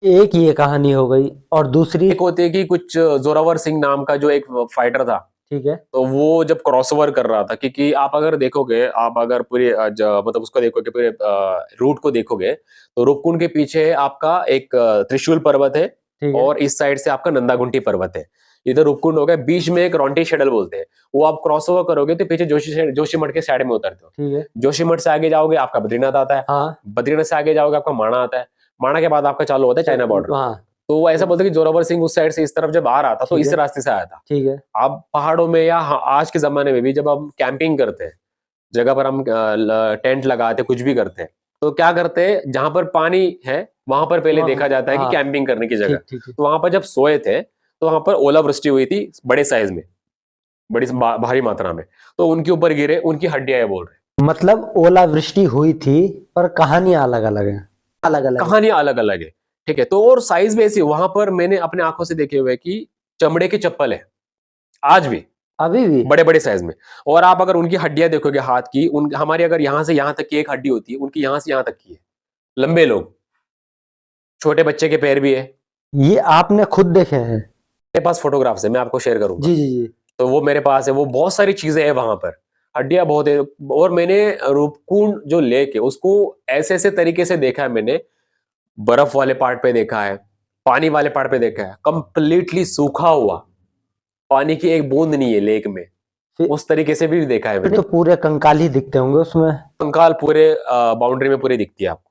एक ये कहानी हो गई, और दूसरी? एक होती है कि कुछ जोरावर सिंह नाम का जो एक फाइटर था, ठीक है। तो वो जब क्रॉसओवर कर रहा था, क्योंकि आप अगर देखोगे, आप अगर पूरे मतलब उसको देखोगे, पूरे रूट को देखोगे, तो रूपकुंड के पीछे आपका एक त्रिशूल पर्वत है, ठीक है। और इस साइड से आपका नंदागुंटी पर्वत है। इधर रूपकुंड हो गया, बीच में एक रॉन्टी शेडल बोलते हैं। वो आप क्रॉस ओवर करोगे तो पीछे जोशीमठ के साइड में उतरते हो। ठीक है। जोशीमठ से आगे जाओगे आपका बद्रीनाथ आता है। हाँ। बद्रीनाथ से आगे जाओगे आपका माणा आता है। माणा के बाद आपका चालू होता है चाइना बॉर्डर। हाँ। तो वो ऐसा बोलते हैं कि जोरावर सिंह उस साइड से इस तरफ जब आ रहा था, तो ठीक इस है। रास्ते से आया था। ठीक है। आप पहाड़ों में या आज के जमाने में भी जब हम कैंपिंग करते हैं, जगह पर हम टेंट लगाते कुछ भी करते हैं, तो क्या करते हैं, जहां पर पानी है वहां पर पहले देखा जाता है कि हाँ। कैंपिंग करने की जगह। ठीक ठीक ठीक। तो वहां पर जब सोए थे, तो वहां पर ओलावृष्टि हुई थी बड़े साइज में, भारी मात्रा में। तो उनके ऊपर गिरे, उनकी हड्डियां ये बोल रहे मतलब ओलावृष्टि हुई थी, पर कहानियां अलग अलग है। अलग हैं। अलग है। कहानियां अलग अलग है। ठीक है, तो और साइज भी ऐसी, वहां पर मैंने अपने आंखों से देखे हुए कि चमड़े के चप्पल है आज भी, अभी भी? बड़े बड़े साइज में। और आप अगर उनकी हड्डियां देखोगे हाथ की, उन हमारी अगर यहां से यहां तक की एक हड्डी होती है, उनकी यहां से यहां तक की है। लंबे लोग, छोटे बच्चे के पैर भी है। ये आपने खुद देखे हैं? मेरे पास फोटोग्राफ्स है, मैं आपको शेयर करूंगा। जी जी जी। तो वो मेरे पास है, वो बहुत सारी चीजें हैं वहां पर, हड्डियां बहुत है। और मैंने रूपकुंड जो लेक है उसको ऐसे ऐसे तरीके से देखा है मैंने। बर्फ वाले पार्ट पे देखा है, पानी वाले पार्ट पे देखा है, कंप्लीटली सूखा हुआ, पानी की एक बूंद नहीं है लेक में, फिर उस तरीके से भी देखा है फिर मैंने। तो पूरे कंकाल ही दिखते होंगे उसमें। कंकाल पूरे बाउंड्री में पूरी दिखती है आपको।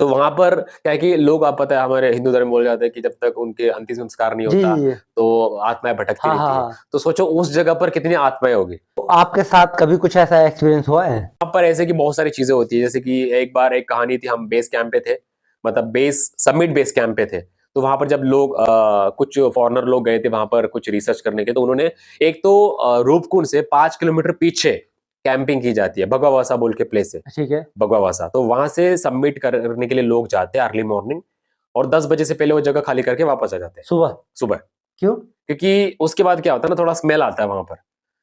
तो वहां पर क्या है कि लोग, आप पता है हमारे हिंदू धर्म में बोले जाते हैं कि जब तक उनके अंतिम संस्कार नहीं जी होता, जी जी। तो आत्माएं भटकती हाँ हाँ रहती है। हाँ। तो सोचो उस जगह पर कितनी आत्माएं होगी। तो आपके साथ कभी कुछ ऐसा एक्सपीरियंस हुआ है? वहां पर ऐसे की बहुत सारी चीजें होती है, जैसे कि एक बार एक कहानी थी, हम बेस कैंप पे थे, मतलब बेस समिट बेस कैंप पे थे। तो वहां पर जब लोग कुछ फॉरेनर लोग गए थे वहां पर कुछ रिसर्च करने के, तो उन्होंने एक तो रूपकुंड से 5 किलोमीटर पीछे कैंपिंग की जाती है, भगवावासा बोल के प्लेस है। ठीक है। भगवावासा, तो वहां से सबमिट करने के लिए लोग जाते हैं अर्ली मॉर्निंग, और 10 बजे से पहले वो जगह खाली करके वापस आ जाते हैं सुबह? सुबह। क्यों? क्योंकि उसके बाद क्या होता है ना, थोड़ा स्मेल आता है वहां पर,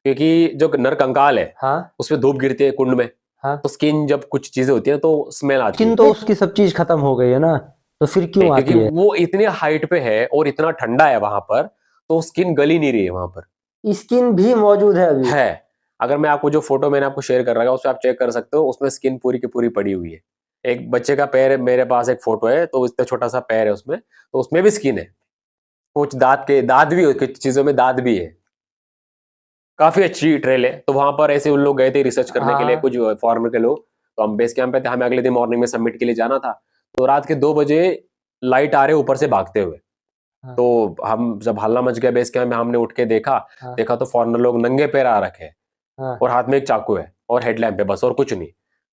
क्योंकि जो नर कंकाल है हाँ उसमें धूप गिरती है कुंड में। हाँ। तो स्किन जब कुछ चीजें होती है तो स्मेल आती लेकिन है। तो उसकी सब चीज खत्म हो गई है ना, तो फिर क्यों क्योंकि आती है? वो इतने हाइट पे है और इतना ठंडा है वहां पर, तो स्किन गली नहीं रही है वहां पर। स्किन भी मौजूद है अभी? है, अगर मैं आपको जो फोटो मैंने आपको शेयर कर रखा है उसमें आप चेक कर सकते हो, उसमें स्किन पूरी की पूरी पड़ी हुई है। एक बच्चे का पैर है, मेरे पास एक फोटो है, तो इतना छोटा सा पैर है उसमें, तो उसमें भी स्किन है। कुछ दांत भी, कुछ चीजों में दांत भी है। काफी अच्छी ट्रेल है। तो वहां पर ऐसे उन लोग गए थे रिसर्च करने के लिए, हाँ कुछ फॉरेनर के लोग। तो हम बेस कैंप पे थे, हमें अगले दिन मॉर्निंग में सबमिट के लिए जाना था। तो रात के 2 बजे लाइट आ रहे ऊपर से भागते हुए। हाँ तो हम जब हल्ला मच गया बेस कैंप में, हमने उठ के देखा, हाँ देखा तो फॉरेनर लोग नंगे पैर आ रखे हैं, हाँ। और हाथ में एक चाकू है और हेडलैम्प है, बस और कुछ नहीं।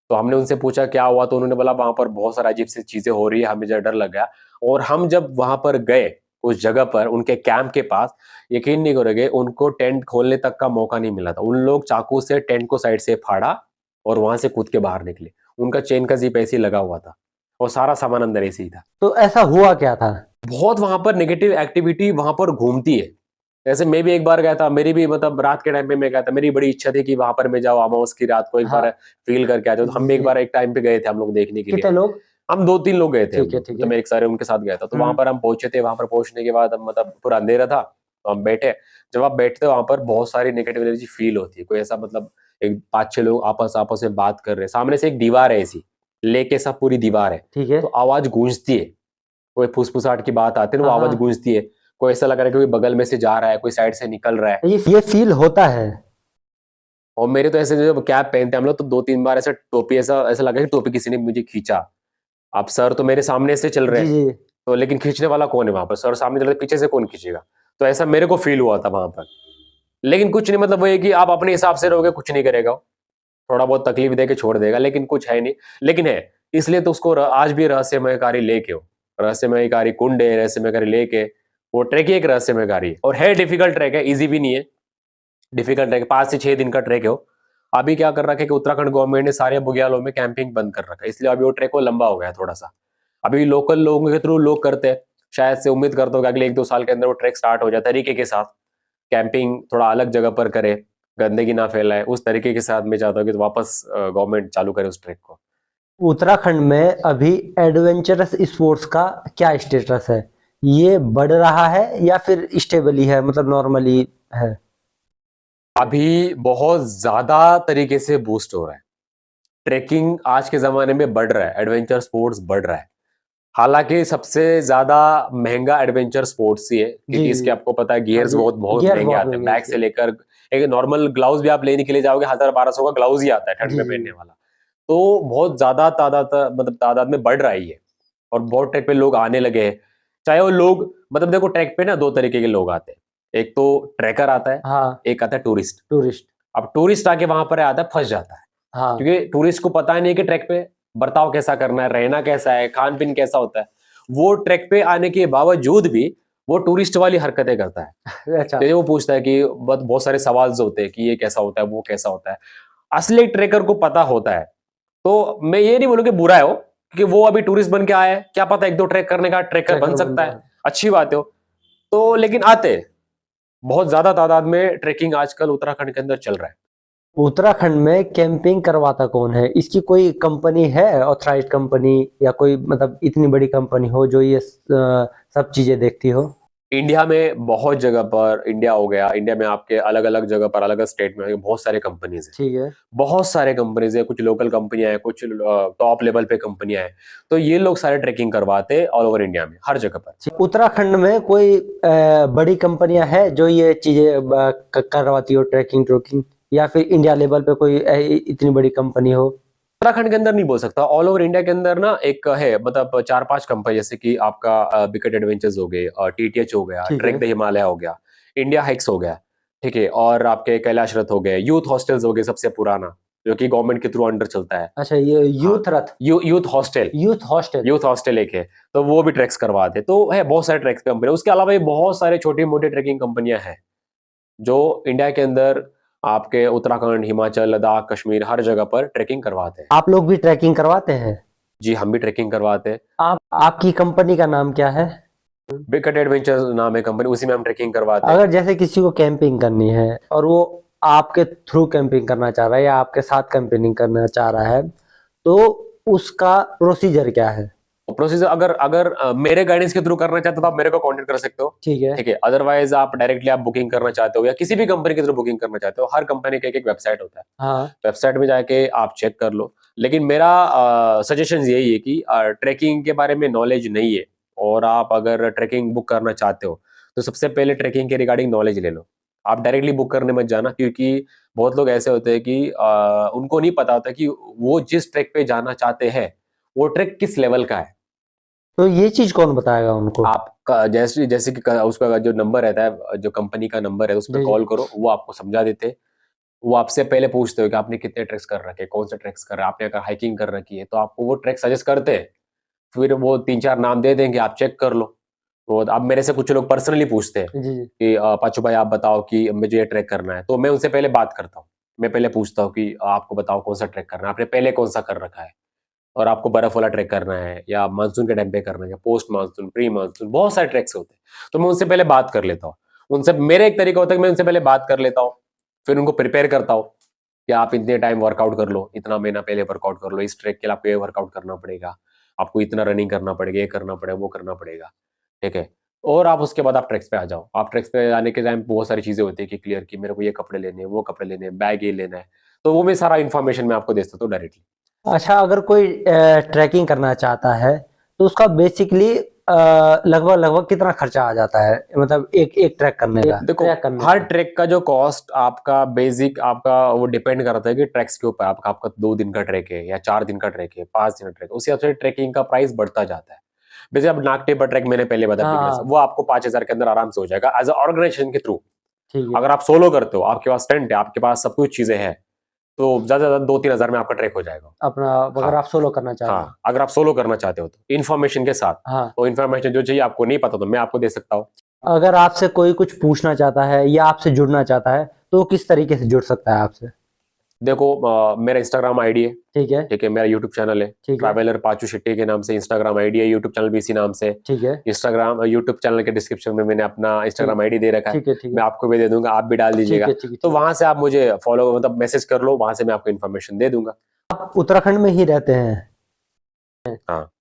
तो हमने उनसे पूछा क्या हुआ, तो उन्होंने बोला वहां पर बहुत सारा अजीब सी चीजें हो रही है, हमें जरा डर लग गया। और हम जब वहां पर गए उस जगह पर उनके कैंप के पास, यकीन नहीं करोगे, उनको टेंट खोलने तक का मौका नहीं मिला था। उन लोग चाकू से टेंट को साइड से फाड़ा और वहां से कूद के बाहर निकले। उनका चेन का जिप ऐसे ही लगा हुआ था, और सारा सामान अंदर ऐसे ही था। तो ऐसा हुआ क्या था? बहुत वहां पर नेगेटिव एक्टिविटी वहां पर घूमती है। जैसे मैं भी एक बार गया था, मेरी भी मतलब रात के टाइम पे मैं गया था, मेरी बड़ी इच्छा थी कि वहां पर मैं जाऊँ अमावस की रात को एक हाँ बार फील करके आ जाऊँ। तो हम जी भी एक जी। बार एक टाइम पे गए थे हम लोग देखने के लिए। कितने लोग? हम 2-3 लोग गए थे हम ठीक है लोग, ठीक तो है। मैं एक सारे उनके साथ गया था। तो वहां पर हम पहुंचे थे, वहां पर पहुंचने के बाद हम मतलब पूरा अंधेरा था, तो हम बैठे। जब आप बैठते हो वहां पर बहुत सारी नेगेटिव एनर्जी फील होती है। कोई ऐसा मतलब एक 5-6 लोग आपस आपस में बात कर रहे हैं, सामने से एक दीवार है ऐसी, लेक के साथ पूरी दीवार है। ठीक है। तो आवाज गूंजती है, कोई फुसफुसाहट की बात आती है ना, वो हाँ आवाज हाँ। गूंजती है। कोई ऐसा लग रहा है कि कोई बगल में से जा रहा है, कोई साइड से निकल रहा है। ये फील होता है? और मेरे तो ऐसे जो कैप पहनते हैं हम लोग, तो 2-3 बार ऐसा टोपी, ऐसा ऐसा लगा कि टोपी किसी ने मुझे खींचा। अब सर तो मेरे सामने से चल रहे जी हैं, जी। तो लेकिन खींचने वाला कौन है वहां पर? सर सामने चल रहे, पीछे से कौन खींचेगा? तो ऐसा मेरे को फील हुआ था वहां पर। लेकिन कुछ नहीं, मतलब वो है कि आप अपने हिसाब से रहोगे, कुछ नहीं करेगा वो। थोड़ा बहुत तकलीफ दे के छोड़ देगा, लेकिन कुछ है नहीं। लेकिन है, इसलिए तो उसको आज भी रहस्यमयकारी लेक है वो। रहस्यमयकारी कुंड है, रहस्यमयकारी लेक है। वो ट्रैक ही एक रहस्यमयकारी है, और है डिफिकल्ट ट्रैक है, इजी भी नहीं है। डिफिकल्ट ट्रैक, 5 से 6 दिन का ट्रैक है वो। अभी क्या कर रखा है कि उत्तराखंड गवर्नमेंट ने सारे बुग्यालों में कैंपिंग बंद कर रखा है, इसलिए अभी वो ट्रैक वो लंबा हो गया है थोड़ा सा। अभी लोकल लोगों के थ्रू लोग करते हैं। शायद से उम्मीद करता हूँ कि अगले 1-2 साल के अंदर वो ट्रैक स्टार्ट हो जाए तरीके के साथ। कैंपिंग थोड़ा अलग जगह पर करे, गंदगी ना फैलाए, उस तरीके के साथ मैं चाहता हूँ कि वापस गवर्नमेंट चालू करे उस ट्रैक को। उत्तराखंड में अभी एडवेंचरस स्पोर्ट्स का क्या स्टेटस है? ये बढ़ रहा है या फिर स्टेबल ही है, मतलब नॉर्मली है? अभी बहुत ज्यादा तरीके से बूस्ट हो रहा है। ट्रैकिंग आज के जमाने में बढ़ रहा है, एडवेंचर स्पोर्ट्स बढ़ रहा है। हालांकि सबसे ज्यादा महंगा एडवेंचर स्पोर्ट्स ही है, जी क्योंकि इसके जी। आपको पता है हाँ गियर्स जी, बहुत बहुत गियर महंगे बहुत आते हैं, महंगे बैग से इसके। लेकर एक नॉर्मल ग्लव्स भी आप लेने के लिए जाओगे 1000-1200 का ग्लव्स ही आता है ठंड जी में जी। पहनने वाला। तो बहुत ज्यादा तादाद में बढ़ रही है और बहुत ट्रैक पे लोग आने लगे हैं। चाहे वो लोग मतलब देखो ट्रैक पे ना दो तरीके के लोग आते हैं, एक तो ट्रैकर आता है, हाँ। एक आता है टूरिस्ट। टूरिस्ट। अब टूरिस्ट आके वहां पर आता है फंस जाता है, हाँ। क्योंकि टूरिस्ट को पता नहीं है कि ट्रैक पे बर्ताव कैसा करना है, रहना कैसा है, खान पीन कैसा होता है। वो ट्रैक पे आने के बावजूद भी वो टूरिस्ट वाली हरकतें करता है। अच्छा। तो वो पूछता है कि बहुत बहुत सारे सवाल जो होते हैं कि ये कैसा होता है, वो कैसा होता है। असली ट्रेकर को पता होता है। तो मैं ये नहीं बोलूं कि बुरा है वो, क्योंकि वो अभी टूरिस्ट बन के आया है, क्या पता एक दो ट्रैक करने का ट्रेकर बन ट्रैकर बन सकता है, जाए। अच्छी बात है वो। तो लेकिन आते हैं। बहुत ज्यादा तादाद में ट्रेकिंग आजकल उत्तराखंड के अंदर चल रहा है। उत्तराखंड में कैंपिंग करवाता कौन है? इसकी कोई कंपनी है, ऑथराइज्ड कंपनी, या कोई मतलब इतनी बड़ी कंपनी हो जो ये सब चीजें देखती हो? इंडिया में बहुत जगह पर, इंडिया हो गया, इंडिया में आपके अलग अलग जगह पर, अलग अलग स्टेट में बहुत सारे कंपनीज हैं। ठीक है। बहुत सारे कंपनीज है, कुछ लोकल कंपनियां हैं, कुछ टॉप लेवल पे कंपनियां हैं। तो ये लोग सारे ट्रैकिंग करवाते हैं ऑल ओवर इंडिया में, हर जगह पर। उत्तराखंड में कोई बड़ी कंपनियां है जो ये चीजें करवाती हो, ट्रैकिंग ट्रैकिंग, या फिर इंडिया लेवल पे कोई इतनी बड़ी कंपनी हो? उत्तराखंड के अंदर नहीं बोल सकता, ऑल ओवर इंडिया के अंदर ना एक है, मतलब 4-5 कंपनी, जैसे कि आपका बिकट एडवेंचर्स हो गए, टीटीएच हो गया, ठीक ट्रैक है। द हिमालय हो गया, इंडिया हाइक्स हो गया, ठीक है, और आपके कैलाश रथ हो गए, यूथ हॉस्टल्स हो गए सबसे पुराना, जो कि गवर्नमेंट के थ्रू अंडर चलता है। अच्छा, ये हाँ, यूथ रथ। Youth hostel, youth hostel. Youth hostel एक है। तो वो भी ट्रैक्स करवाते, तो है बहुत सारे ट्रैक्स कंपनी। उसके अलावा ये बहुत सारे छोटी मोटी ट्रैकिंग कंपनियां हैं जो इंडिया के अंदर आपके उत्तराखंड, हिमाचल, लद्दाख, कश्मीर हर जगह पर ट्रैकिंग करवाते हैं। आप लोग भी ट्रैकिंग करवाते हैं? जी, हम भी ट्रैकिंग करवाते हैं। आपकी कंपनी का नाम क्या है? बिकट एडवेंचर्स नाम है कंपनी, उसी में हम ट्रैकिंग करवाते हैं। अगर जैसे किसी को कैंपिंग करनी है और वो आपके थ्रू कैंपिंग करना चाह रहा है या आपके साथ कैंपिंग करना चाह रहा है, तो उसका प्रोसीजर क्या है? प्रोसीजर अगर अगर मेरे गाइडेंस के थ्रू करना चाहते हो तो आप मेरे को कांटेक्ट कर सकते हो, ठीक है। ठीक है। अदरवाइज आप डायरेक्टली आप बुकिंग करना चाहते हो या किसी भी कंपनी के थ्रू बुकिंग करना चाहते हो, हर कंपनी का एक एक वेबसाइट होता है। हाँ। वेबसाइट में जाके आप चेक कर लो। लेकिन मेरा सजेशन यही है कि ट्रैकिंग के बारे में नॉलेज नहीं है और आप अगर ट्रैकिंग बुक करना चाहते हो तो सबसे पहले ट्रैकिंग के रिगार्डिंग नॉलेज ले लो। आप डायरेक्टली बुक करने मत जाना, क्योंकि बहुत लोग ऐसे होते हैं कि उनको नहीं पता होता कि वो जिस ट्रैक पे जाना चाहते हैं वो ट्रैक किस लेवल का है। तो ये चीज कौन बताएगा उनको? आपका जैसे जैसे कि उसका जो नंबर रहता है, जो कंपनी का नंबर है, उस पर जी जी। कॉल करो, वो आपको समझा देते हैं। वो आपसे पहले पूछते हो कि आपने कितने ट्रैक्स कर रखे हैं, कौन से ट्रैक्स कर रहे हैं, आपने अगर हाइकिंग कर रखी है तो आपको वो ट्रैक सजेस्ट करते हैं। फिर वो 3-4 नाम दे देंगे, आप चेक कर लो। तो अब मेरे से कुछ लोग पर्सनली पूछते हैं जी जी। कि पाचू भाई आप बताओ कि मुझे ये ट्रैक करना है, तो मैं उनसे पहले बात करता हूँ। मैं पहले पूछता हूँ कि आपको बताओ कौन सा ट्रैक करना है, आपने पहले कौन सा कर रखा है, और आपको बर्फ वाला ट्रैक करना है या मानसून के टाइम पे करना है या पोस्ट मानसून, प्री मानसून, बहुत सारे ट्रैक्स होते हैं। तो मैं उनसे पहले बात कर लेता हूँ। उनसे मेरा एक तरीका होता है कि मैं उनसे पहले बात कर लेता हूँ, फिर उनको प्रिपेयर करता हूँ कि आप इतने टाइम वर्कआउट कर लो, इतना महीना पहले वर्कआउट कर लो, इस ट्रैक के लिए आपको ये वर्कआउट करना पड़ेगा, आपको इतना रनिंग करना पड़ेगा, ये करना पड़ेगा, वो करना पड़ेगा, ठीक है। और आप उसके बाद आप ट्रैक्स पे आ जाओ। आप ट्रैक्स पे आने के टाइम बहुत सारी चीजें होती है कि क्लियर कि मेरे को ये कपड़े लेने हैं, वो कपड़े लेने हैं, बैग ये लेना है, तो वो मैं सारा इन्फॉर्मेशन मैं आपको दे सकता हूँ डायरेक्टली। अच्छा, अगर कोई ट्रैकिंग करना चाहता है तो उसका बेसिकली लगभग लगभग कितना खर्चा आ जाता है, मतलब एक एक ट्रैक करने का, देखो, ट्रैक करने हर का? ट्रैक का जो कॉस्ट आपका बेसिक आपका वो डिपेंड करता है कि ट्रैक्स के ऊपर। आपका 2 दिन का ट्रैक है या 4 दिन का ट्रैक है, 5 दिन का ट्रैक है, उसी हिसाब से ट्रैकिंग का प्राइस बढ़ता जाता है। जैसे अब नागटे पर ट्रैक मैंने पहले बताया बिगनर्स, हाँ। वो आपको 5,000 के अंदर आराम से हो जाएगा एज ऑर्गेनाइजेशन के थ्रू। ठीक है। अगर आप सोलो करते हो, आपके पास टेंट है, आपके पास सब कुछ चीजें हैं, तो ज्यादा से ज्यादा 2-3 हजार में आपका ट्रैक हो जाएगा। अपना, हाँ, अगर आप सोलो करना चाह रहे हो। हाँ, अगर आप सोलो करना चाहते हो तो इन्फॉर्मेशन के साथ। हाँ। तो इन्फॉर्मेशन जो चाहिए आपको नहीं पता तो मैं आपको दे सकता हूँ। अगर आपसे कोई कुछ पूछना चाहता है या आपसे जुड़ना चाहता है तो वो किस तरीके से जुड़ सकता है आपसे? देखो, मेरा इंस्टाग्राम आईडी है, ठीक है। ठीक है, मेरा यूट्यूब चैनल है, ठीक है। ट्रैवलर पाचू शेट्टी के नाम से इंस्टाग्राम आईडी है, यूट्यूब चैनल भी इसी नाम से। ठीक है। इंस्टाग्राम यूट्यूब चैनल के डिस्क्रिप्शन में मैंने अपना ठीक। इंस्टाग्राम आईडी दे रखा है। ठीक है। ठीक है। मैं आपको भी दे दूंगा, आप भी डाल ठीक दीजिएगा। है। ठीक है। तो ठीक है। वहां से आप मुझे फॉलो मतलब मैसेज कर लो, वहां से मैं आपको इन्फॉर्मेशन दे दूंगा। आप उत्तराखंड में ही रहते हैं? हाँ,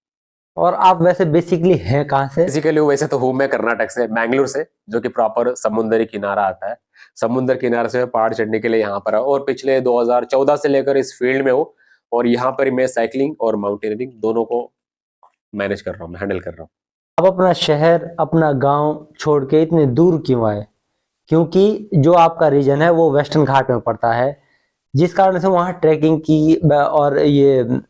और आप वैसे बेसिकली हैं कहाँ से? बेसिकली वैसे तो हूँ मैं कर्नाटक से, बैंगलोर से, जो कि प्रॉपर समुद्री किनारा आता है। समुद्र किनारे से मैं पहाड़ चढ़ने के लिए यहाँ पर आया और पिछले 2014 से लेकर इस फील्ड में हूँ। और यहाँ पर मैं साइकिलिंग और माउंटेनियरिंग दोनों को मैनेज कर रहा हूँ, मैं हैंडल कर रहा हूँ। आप अपना शहर, अपना गांव छोड़ के इतने दूर क्यों आए? क्योंकि जो आपका रीजन है वो वेस्टर्न घाट में पड़ता है, जिस कारण से वहाँ ट्रैकिंग की और ये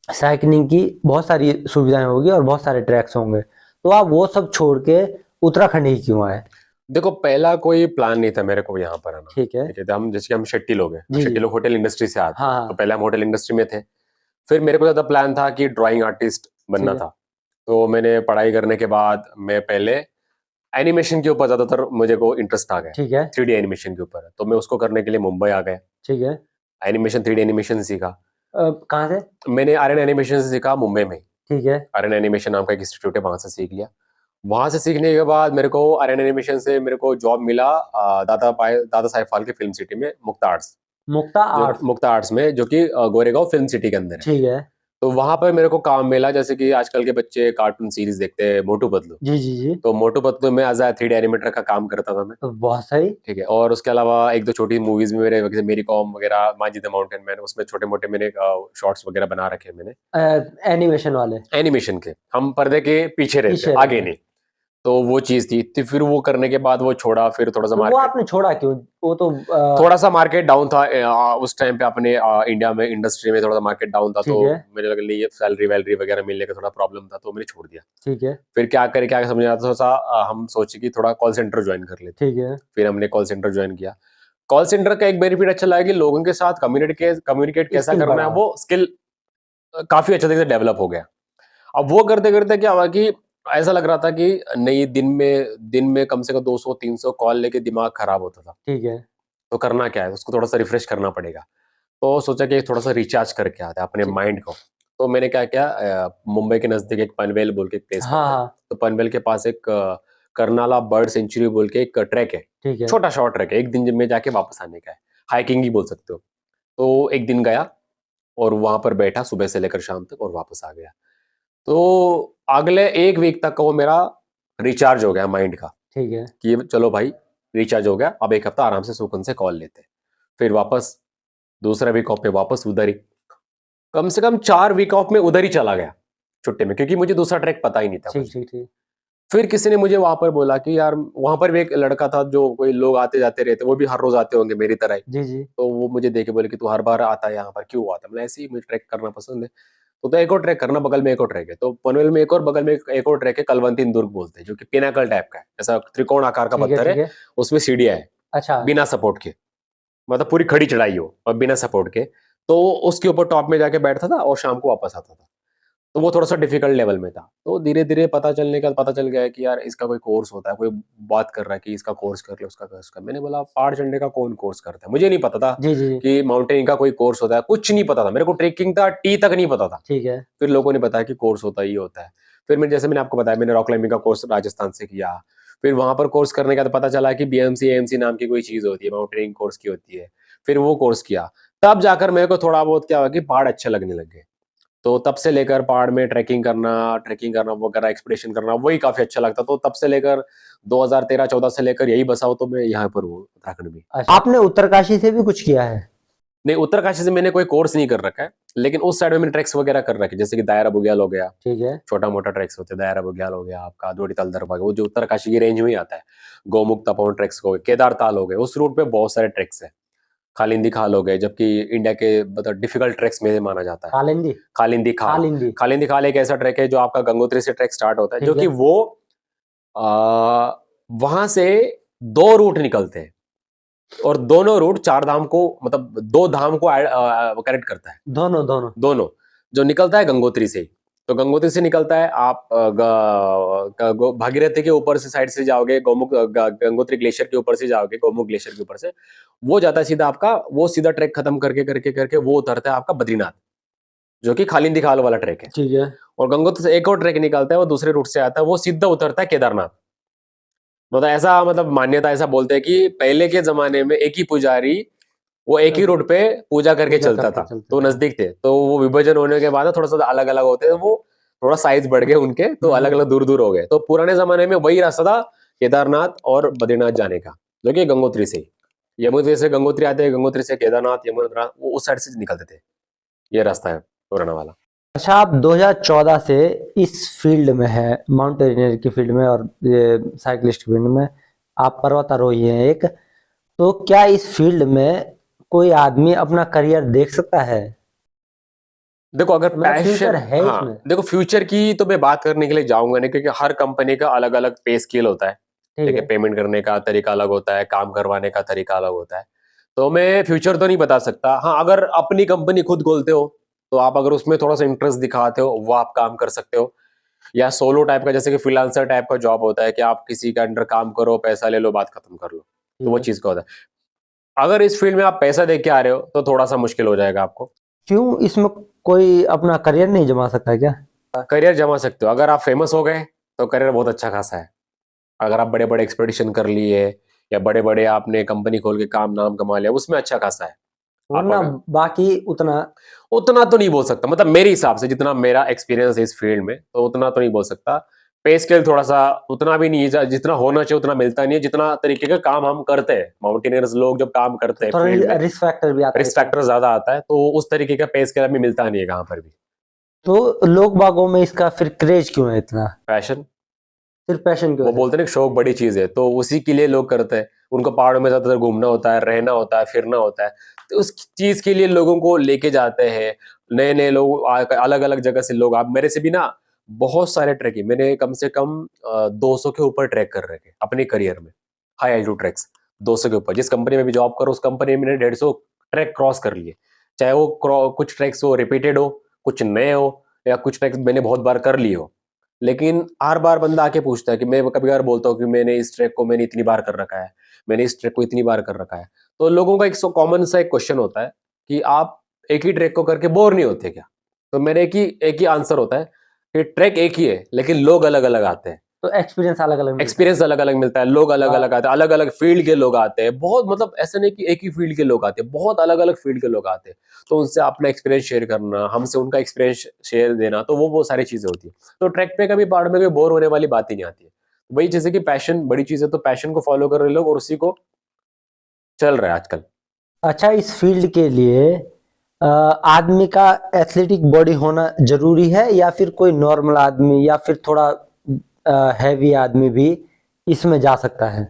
साइकिलिंग की बहुत सारी सुविधाएं होगी और बहुत सारे ट्रैक्स होंगे, तो आप वो सब छोड़ के उत्तराखंड ही क्यों आए? देखो, पहला कोई प्लान नहीं था मेरे को यहाँ पर आना। ठीक है। ठीक है, तो हम जैसे कि हम शेट्टी लोग हैं, जी जी। शेट्टी लोग होटल इंडस्ट्री से आते हैं, हाँ तो हाँ। पहले हम होटल इंडस्ट्री में थे। फिर मेरे को ज्यादा प्लान था कि ड्राइंग आर्टिस्ट ठीक बनना है। था। तो मैंने पढ़ाई करने के बाद मैं पहले एनिमेशन के ऊपर ज्यादातर मुझे को इंटरेस्ट आ गया, ठीक है। 3D एनिमेशन के ऊपर। तो मैं उसको करने के लिए मुंबई आ गया, ठीक है। एनिमेशन 3D एनिमेशन सीखा। कहाँ से? मैंने आर्यन एनिमेशन से सीखा मुंबई में। ठीक है। आर्यन एनिमेशन नाम का एक इंस्टीट्यूट है, वहां से सीख लिया। वहां से सीखने के बाद मेरे को आर्यन एनिमेशन से मेरे को जॉब मिला दादा साहेब फाल्के फिल्म सिटी में, मुक्ता आर्ट्स, मुक्ता जो आर्ट्स। मुक्ता आर्ट्स में, जो कि गोरेगांव फिल्म सिटी के अंदर है। ठीक है। तो वहां पर मेरे को काम मिला, जैसे कि आजकल के बच्चे कार्टून सीरीज देखते हैं, मोटू पतलू। जी जी जी। तो मोटू पतलू में एज अ 3D एनिमेटर का काम करता था मैं। तो बहुत सही। ठीक है, और उसके अलावा एक दो छोटी मूवीज में मेरे, जैसे मेरी कॉम वगैरह, माजी द माउंटेन मैन, उसमें छोटे मोटे मैंने शॉर्ट्स वगैरह बना रखे हैं मैंने, एनिमेशन वाले एनिमेशन के। हम पर्दे के पीछे रहते, पीछे आगे रहते हैं। नहीं। तो वो चीज थी, तो फिर वो करने के बाद वो छोड़ा, फिर थोड़ा सा तो वो मार्केट, आपने छोड़ा क्यों? वो तो थोड़ा सा मार्केट डाउन था उस टाइम पे अपने इंडिया में, इंडस्ट्री में थोड़ा सा मार्केट डाउन था। तो ठीक है। मुझे लगा नहीं, सैलरी वैलरी वगैरह मिलने का थोड़ा प्रॉब्लम था, तो मैंने छोड़ दिया। ठीक है। फिर क्या करें, क्या समझ आता, थोड़ा सा हम सोचे कि थोड़ा कॉल सेंटर ज्वाइन कर लेते हैं। ठीक है। फिर हमने कॉल सेंटर ज्वाइन किया। कॉल सेंटर का एक बेनिफिट अच्छा लगा कि लोगों के साथ कम्युनिकेट कैसा स्किल करना है, बढ़ा। वो स्किल काफी अच्छे तरीके से डेवलप हो गया। अब वो करते करते क्या हुआ कि ऐसा लग रहा था कि नहीं, दिन में कम से कम 200-300 कॉल लेके दिमाग खराब होता था। ठीक है। तो करना क्या है, उसको थोड़ा सा रिफ्रेश करना पड़ेगा। तो सोचा कि थोड़ा सा रिचार्ज करके आते हैं अपने ठीक। माइंड को। तो मैंने क्या किया, मुंबई के नजदीक एक पनवेल बोल के एक प्लेस हाँ पड़ता है। हाँ। तो पनवेल के पास एक करनाला बर्ड सेंचुरी बोल के एक ट्रैक है। ठीक है। छोटा शॉर्ट ट्रैक है, एक दिन में जाके वापस आने का है, हाइकिंग ही बोल सकते हो। तो एक दिन गया और वहां पर बैठा सुबह से लेकर शाम तक, और वापस आ गया। तो अगले एक वीक तक का वो मेरा रिचार्ज हो गया माइंड का, ठीक है। कि चलो भाई, रिचार्ज हो गया, अब एक हफ्ता आराम से सुकून से कॉल लेते हैं। फिर वापस दूसरा वीक ऑफ में वापस उधर ही, कम से कम 4 वीक ऑफ में उधर ही चला गया छुट्टी में, क्योंकि मुझे दूसरा ट्रैक पता ही नहीं था ठीक कुछ भी। ठीक ठीक। फिर किसी ने मुझे वहां पर बोला कि यार, वहां पर भी एक लड़का था, जो कोई लोग आते जाते रहते, वो भी हर रोज आते होंगे मेरी तरह ही। जी जी। तो वो मुझे देख के बोले कि तू हर बार आता है यहाँ पर, क्यों आता है? मतलब ऐसे ही मुझे ट्रैक करना पसंद है। तो एक और ट्रैक करना, बगल में एक और ट्रैक है, तो पनवेल में एक और, बगल में एक और ट्रैक है, कलवंती दुर्ग बोलते हैं, जो कि पिनाकल टाइप का है, ऐसा त्रिकोण आकार का ठीक है। पत्थर ठीक है। है। उसमें सीढ़ियां है, अच्छा। बिना सपोर्ट के, मतलब पूरी खड़ी चढ़ाई हो और बिना सपोर्ट के। तो उसके ऊपर टॉप में जाके बैठता था और शाम को वापस आता था। तो वो थोड़ा सा डिफिकल्ट लेवल में था। तो धीरे धीरे पता चल गया कि यार, इसका कोई कोर्स होता है, कोई बात कर रहा है कि इसका कोर्स कर ले, उसका कोर्स कर। मैंने बोला, पहाड़ चढ़ने का कौन कोर्स करता है? मुझे नहीं पता था जी जी जी। कि माउंटेनिंग का कोई कोर्स होता है, कुछ नहीं पता था मेरे को। ट्रेकिंग का टी तक नहीं पता था। ठीक है। फिर लोगों ने बताया कि कोर्स होता ही होता है। फिर मैंने आपको बताया, मैंने रॉक क्लाइंबिंग का कोर्स राजस्थान से किया। फिर वहां पर कोर्स करने का तो पता चला कि बीएमसी एएमसी नाम की कोई चीज होती है, माउंटेनिंग कोर्स की होती है। फिर वो कोर्स किया, तब जाकर मेरे को थोड़ा बहुत क्या हुआ कि पहाड़ अच्छे लगने लग गए। तो तब से लेकर पहाड़ में ट्रैकिंग करना वगैरह, एक्सप्लोरेशन करना, वही काफी अच्छा लगता। तो तब से लेकर 2013-14 से लेकर यही बसा हूं, तो मैं यहाँ पर हूँ उत्तराखंड में। अच्छा, आपने उत्तरकाशी से भी कुछ किया है? नहीं, उत्तरकाशी से मैंने कोई कोर्स नहीं कर रखा है, लेकिन उस साइड में मैंने ट्रैक्स वगैरह कर रखे, जैसे कि दायरा बुग्याल हो गया, ठीक है। छोटा मोटा ट्रैक्स होते हैं, दायरा बुग्याल हो गया आपका, दोड़ी ताल दरबार, वो जो उत्तरकाशी की रेंज में ही आता है। गोमुख तपोवन ट्रैक्स हो गए, केदार ताल हो गए, उस रूट पे बहुत सारे ट्रैक्स हैं। खालिंदी खाल हो गए, जबकि इंडिया के मतलब डिफिकल्ट ट्रैक्स में से माना जाता है। कालिंदी। खालिंदी खाल, कालिंदी। खालिंदी खाल एक ऐसा ट्रैक है जो आपका गंगोत्री से ट्रैक स्टार्ट होता है, जो ठीक कि है। वो वहां से 2 रूट निकलते हैं, और दोनों रूट 4 धाम को, मतलब 2 धाम को कनेक्ट करता है। दोनों दोनों। दोनों, जो निकलता है गंगोत्री से ही। तो गंगोत्री से निकलता है, आप भागीरथी के ऊपर से साइड से जाओगे, गंगोत्री ग्लेशियर के ऊपर से जाओगे, गोमुख ग्लेशियर के ऊपर से वो जाता है सीधा आपका, वो सीधा ट्रैक खत्म करके करके करके वो उतरता है आपका बद्रीनाथ, जो कि खालिंदी खाल वाला ट्रैक है। ठीक है। और गंगोत्री से एक और ट्रैक निकलता है, वो दूसरे रूट से आता है, वो सीधा उतरता है केदारनाथ। मतलब ऐसा, मतलब मान्यता ऐसा बोलते हैं कि पहले के जमाने में एक ही पुजारी वो एक ही रोड पे पूजा करके पूजा चलता करके था, चलते तो थे। नजदीक थे। तो वो विभाजन होने के बाद ना थोड़ा सा अलग अलग होते हैं, वो थोड़ा साइज बढ़ गए उनके, तो अलग अलग दूर दूर हो गए। तो पुराने जमाने में वही रास्ता था केदारनाथ और बद्रीनाथ जाने का, जो कि गंगोत्री से ही, यमुनोत्री से गंगोत्री आते हैं, गंगोत्री से केदारनाथ, यमुनोत्री वो उस साइड से निकलते थे। ये रास्ता है पुराना वाला। अच्छा, आप 2014 से इस फील्ड में है, माउंटेनियर की फील्ड में और ये साइकिलिस्ट की फील्ड में, आप पर्वतारोही हैं एक। तो क्या इस फील्ड में कोई आदमी अपना करियर देख सकता है? देखो अगर मतलब फ्यूचर पैशन, है हाँ इसमें? देखो फ्यूचर की तो मैं बात करने के लिए जाऊंगा नहीं, क्योंकि हर कंपनी का अलग अलग पे स्केल होता है। ठीक ठीक है, है। पेमेंट करने का तरीका अलग होता है, काम करवाने का तरीका अलग होता है। तो मैं फ्यूचर तो नहीं बता सकता। हाँ, अगर अपनी कंपनी खुद खोलते हो तो आप अगर उसमें थोड़ा सा इंटरेस्ट दिखाते हो, वो आप काम कर सकते हो। या सोलो टाइप का, जैसे कि फ्रीलांसर टाइप का जॉब होता है कि आप किसी के अंडर काम करो, पैसा ले लो, बात खत्म कर लो, तो ठीक वो है। चीज का होता है। अगर इस फील्ड में आप पैसा देख के आ रहे हो तो थोड़ा सा मुश्किल हो जाएगा आपको। क्यों, इसमें कोई अपना करियर नहीं जमा सकता है क्या? करियर जमा सकते हो अगर आप फेमस हो गए, तो करियर बहुत अच्छा खासा है। अगर आप बड़े बड़े एक्सपेडिशन कर लिए, या बड़े बड़े आपने कंपनी खोल के काम नाम कमा लिया, उसमें अच्छा खासा है। आप वरना अगर बाकी उतना। उतना तो नहीं बोल सकता, मतलब मेरे हिसाब से जितना मेरा एक्सपीरियंस है इस फील्ड में, तो उतना तो नहीं बोल सकता। पे स्केल थोड़ा सा उतना भी नहीं है, जितना होना चाहिए उतना मिलता नहीं है, जितना तरीके का काम हम करते हैं। माउंटेनियर्स लोग जब काम करते हैं फील्ड में, थोड़ा रिस्क फैक्टर भी आता है रिस्क इसमें। फैक्टर ज्यादा आता है, तो उस तरीके का पे स्केल हमें मिलता नहीं है कहाँ पर भी। तो लोग बागों में इसका फिर क्रेज क्यों है इतना? पैशन, सिर्फ पैशन की वो वजह से? बोलते हैं ना कि शौक बड़ी चीज है, तो उसी के लिए लोग करते हैं। उनको पहाड़ों में ज्यादातर घूमना होता है, रहना होता है, फिरना होता है, तो उस चीज के लिए लोगों को लेके जाते हैं। नए नए लोग, अलग अलग जगह से लोग, आप मेरे से भी ना बहुत सारे ट्रैकिंग, मैंने कम से कम 200 के ऊपर ट्रैक कर रखे अपने करियर में। हाई एल्टीट्यूड ट्रैक्स 200 के ऊपर। जिस कंपनी में भी जॉब करो, उस कंपनी में मैंने 150 ट्रैक क्रॉस कर लिए। चाहे वो कुछ ट्रैक्स हो रिपीटेड हो, कुछ नए हो, या कुछ ट्रैक्स मैंने बहुत बार कर लिए हो। लेकिन हर बार बंदा आके पूछता है कि मैं कभी कभार बोलता हूँ कि मैंने इस ट्रैक को मैंने इतनी बार कर रखा है, मैंने इस ट्रैक को इतनी बार कर रखा है। तो लोगों का एक कॉमन सा एक क्वेश्चन होता है कि आप एक ही ट्रैक को करके बोर नहीं होते क्या? तो मेरे एक ही आंसर होता है कि ट्रैक एक ही है, लेकिन लोग अलग अलग आते हैं, तो एक्सपीरियंस अलग अलग मिलता है। एक्सपीरियंस अलग अलग मिलता है, लोग अलग अलग हाँ। आते हैं, अलग अलग फील्ड के लोग आते हैं, बहुत मतलब ऐसा नहीं कि एक ही फील्ड के लोग आते हैं, बहुत अलग अलग फील्ड के लोग आते हैं। तो उनसे अपना एक्सपीरियंस शेयर करना, हमसे उनका एक्सपीरियंस शेयर देना, तो वो सारी चीजें होती है। तो ट्रैक पे कभी पहाड़ में कभी बोर होने वाली बात ही नहीं आती है। वही चीज है कि पैशन बड़ी चीज है, तो पैशन को फॉलो कर रहे लोग और उसी को चल रहा है आजकल। अच्छा, इस फील्ड के लिए आदमी का एथलेटिक बॉडी होना जरूरी है, या फिर कोई नॉर्मल आदमी या फिर थोड़ा हैवी आदमी भी इसमें जा सकता है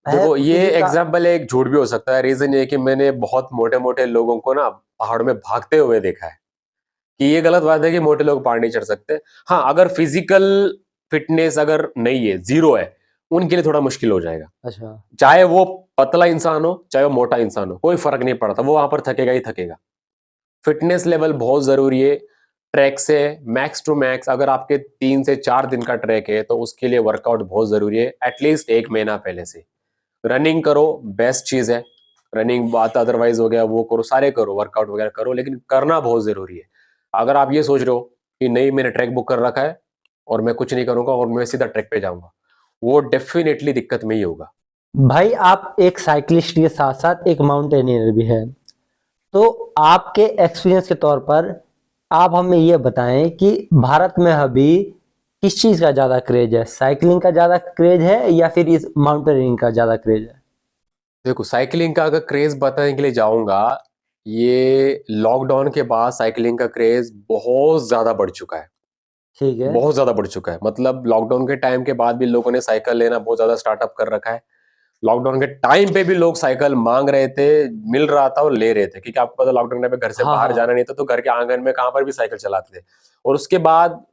देखो ये किसी का? एग्जाम्पल एक झूठ भी हो सकता है। रीजन ये है कि मैंने बहुत मोटे मोटे लोगों को ना पहाड़ में भागते हुए देखा है, कि ये गलत बात है कि मोटे लोग पहाड़ नहीं चढ़ सकते। हाँ, अगर फिजिकल फिटनेस अगर नहीं है, जीरो है, उनके लिए थोड़ा मुश्किल हो जाएगा। अच्छा। चाहे वो पतला इंसान हो, चाहे वो मोटा इंसान हो, कोई फर्क नहीं पड़ता, वो वहां पर थकेगा ही थकेगा। फिटनेस लेवल बहुत जरूरी है। ट्रैक से मैक्स टू मैक्स अगर आपके 3 से 4 दिन का ट्रैक है, तो उसके लिए वर्कआउट बहुत जरूरी है, एटलीस्ट 1 महीना पहले से। रनिंग करो, बेस्ट चीज है। रनिंग बात अदरवाइज हो गया, वो करो, सारे करो, वर्कआउट वगैरह करो, लेकिन करना बहुत जरूरी है। अगर आप ये सोच रहे हो कि नहीं मैंने ट्रैक बुक कर रखा है और मैं कुछ नहीं करूंगा और मैं सीधा ट्रैक पे जाऊंगा, वो डेफिनेटली दिक्कत में ही होगा। भाई, आप एक साइकिलिस्ट के साथ साथ एक माउंटेनियर भी है। तो आपके एक्सपीरियंस के तौर पर आप हमें ये बताएं कि भारत में अभी किस चीज का ज्यादा क्रेज है? साइकिलिंग का ज्यादा क्रेज है या फिर इस माउंटेनियरिंग का ज्यादा क्रेज है? देखो साइकिलिंग का अगर क्रेज बताने के लिए जाऊंगा, ये लॉकडाउन के बाद साइकिलिंग का क्रेज बहुत ज्यादा बढ़ चुका है। ठीक है। बहुत ज्यादा बढ़ चुका है, मतलब लॉकडाउन के टाइम के बाद भी लोगों ने साइकिल लेना बहुत ज्यादा स्टार्टअप कर रखा है। लॉकडाउन के टाइम पे भी लोग साइकिल मांग रहे थे, मिल रहा था और ले रहे थे, क्योंकि आपको पता लॉकडाउन टाइम पे घर से हाँ बाहर हाँ। जाना नहीं था, तो घर के आंगन में कहां पर भी साइकिल चलाते थे। और उसके बाद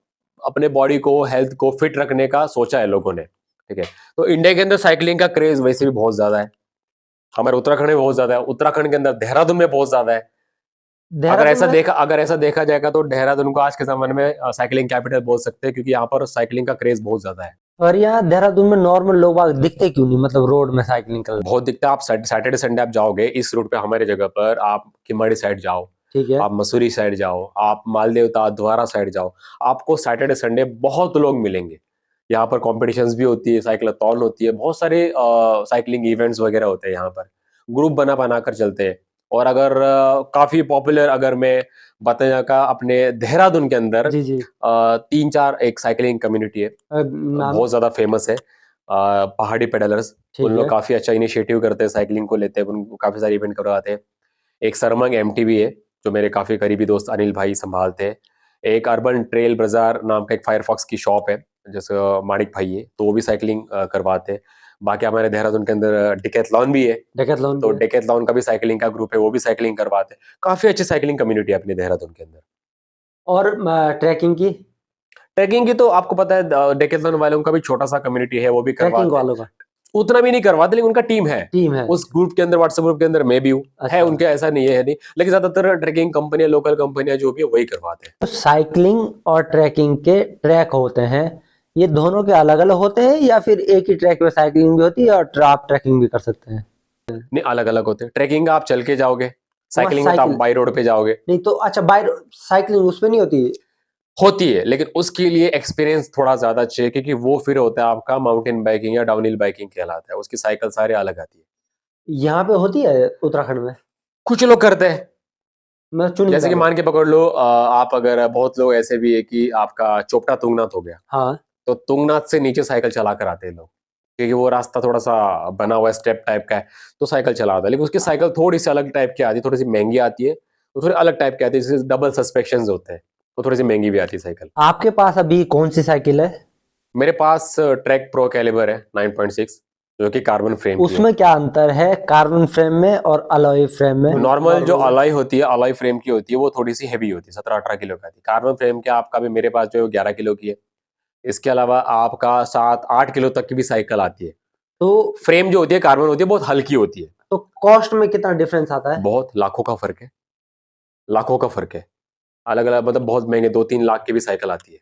अपने बॉडी को, हेल्थ को फिट रखने का सोचा है लोगों ने। ठीक है, तो इंडिया के अंदर साइकिलिंग का क्रेज वैसे भी बहुत ज्यादा है। हमारे उत्तराखंड में बहुत ज्यादा है, उत्तराखंड के अंदर देहरादून में बहुत ज्यादा है। देहरादून में। अगर ऐसा देखा जाएगा तो देहरादून को आज के जमाने में साइकिलिंग कैपिटल बोल सकते हैं, क्योंकि यहाँ पर साइकिलिंग का क्रेज बहुत ज्यादा है। और यहाँ देहरादून में नॉर्मल लोग बाग दिखते क्यों नहीं, मतलब रोड में साइकिलिंग कर? बहुत दिखता है। आप सैटरडे संडे आप जाओगे इस रूट पे, हमारे जगह पर आप किमाड़ी साइड जाओ, ठीक है। आप मसूरी साइड जाओ, आप मालदेवता द्वारा साइड जाओ, आपको सैटरडे संडे बहुत लोग मिलेंगे। यहाँ पर कॉम्पिटिशन्स भी होती है, साइक्लाथॉन होती है, बहुत सारे साइकिलिंग इवेंट्स वगैरह होते हैं यहाँ पर। ग्रुप बना बना कर चलते हैं। और अगर काफी पॉपुलर अगर मैं बताया का अपने देहरादून के अंदर जी जी। 3-4 एक साइकिलिंग कम्युनिटी है, नाम। बहुत ज्यादा फेमस है, पहाड़ी पेडलर्स। ठीक उन लोग है। काफी अच्छा इनिशिएटिव करते हैं, साइकिलिंग को लेते हैं, उनको काफी सारे इवेंट करवाते हैं। एक सरमंग एमटीबी है जो मेरे काफी करीबी दोस्त अनिल भाई संभालते हैं। एक अर्बन ट्रेल बाजार नाम का एक फायरफॉक्स की शॉप है, जैसे माणिक भाई है, तो वो भी साइकिलिंग करवाते हैं। बाकी हमारे देहरादून के अंदर डिकैथलॉन भी है, डेकेथलॉन तो भी है। डेकेथलॉन का भी साइकिलिंग का ग्रुप है, वो भी साइकिलिंग करवाते हैं। काफी अच्छी साइकिलिंग कम्युनिटी है अपने देहरादून के अंदर। और ट्रैकिंग की। ट्रैकिंग की तो आपको पता है, डेकेथलॉन वालों का भी छोटा सा कम्युनिटी है, वो भी ट्रैकिंग करवाते हैं। वालों का उतना भी नहीं करवाते, लेकिन उनका टीम है टीम है। उस ग्रुप के अंदर, व्हाट्सएप ग्रुप के अंदर मैं भी हूँ, है अच्छा। उनके, ऐसा नहीं है नहीं, लेकिन ज्यादातर ट्रैकिंग कंपनियां, लोकल कंपनियां जो भी है वही करवाते हैं। तो साइकिलिंग और ट्रैकिंग के ट्रैक होते हैं, ये दोनों के अलग अलग होते हैं या फिर एक ही ट्रैक पे साइकिलिंग भी होती है और आप ट्रैकिंग भी कर सकते हैं? नहीं, अलग अलग होते हैं। ट्रैकिंग आप चल के जाओगे, वहाँ साइकिलिंग में तो आप साइकिल बाई रोड पे जाओगे। नहीं तो अच्छा, बाय साइकिलिंग उसमें नहीं होती? होती है, लेकिन उसके लिए एक्सपीरियंस थोड़ा ज्यादा चाहिए, क्योंकि वो फिर होता है आपका माउंटेन बाइकिंग या डाउनहिल बाइकिंग कहलाता है, उसकी साइकिल सारे अलग आती है। यहाँ पे होती है उत्तराखंड में? कुछ लोग करते हैं, मैं चुनिंदा जैसे कि लोग। मान के पकड़ लो, आप अगर, बहुत लोग ऐसे भी है कि आपका चोपटा तुंगनाथ हो गया, हाँ। तो तुंगनाथ से नीचे साइकिल चला कर आते हैं लोग, क्योंकि वो रास्ता थोड़ा सा बना हुआ है, स्टेप टाइप का है, तो साइकिल चलाता है। लेकिन उसकी साइकिल थोड़ी सी अलग टाइप की आती है, थोड़ी सी महंगी आती है, तो थोड़ी अलग टाइप की आती है, जैसे डबल सस्पेंशन होते हैं, तो थोड़ी सी महंगी भी आती है साइकिल। आपके पास अभी कौन सी साइकिल है? मेरे पास ट्रैक प्रो कैलिबर है 9.6, जो कि कार्बन फ्रेम की है। उसमें क्या अंतर है कार्बन फ्रेम में और अलॉय फ्रेम में? नॉर्मल जो नॉर्मल। अलाई होती है, अलाई फ्रेम की होती है, वो थोड़ी सी हैवी होती है, 17-18 किलो का आती है। कार्बन फ्रेम के आपका भी, मेरे पास जो है 11 किलो की है। इसके अलावा आपका 7-8 किलो तक की भी साइकिल आती है। तो फ्रेम जो होती है कार्बन होती है, बहुत हल्की होती है। तो कॉस्ट में कितना डिफरेंस आता है? बहुत लाखों का फर्क है, लाखों का फर्क है। अलग अलग, मतलब बहुत महंगे 2-3 लाख की भी साइकिल आती है।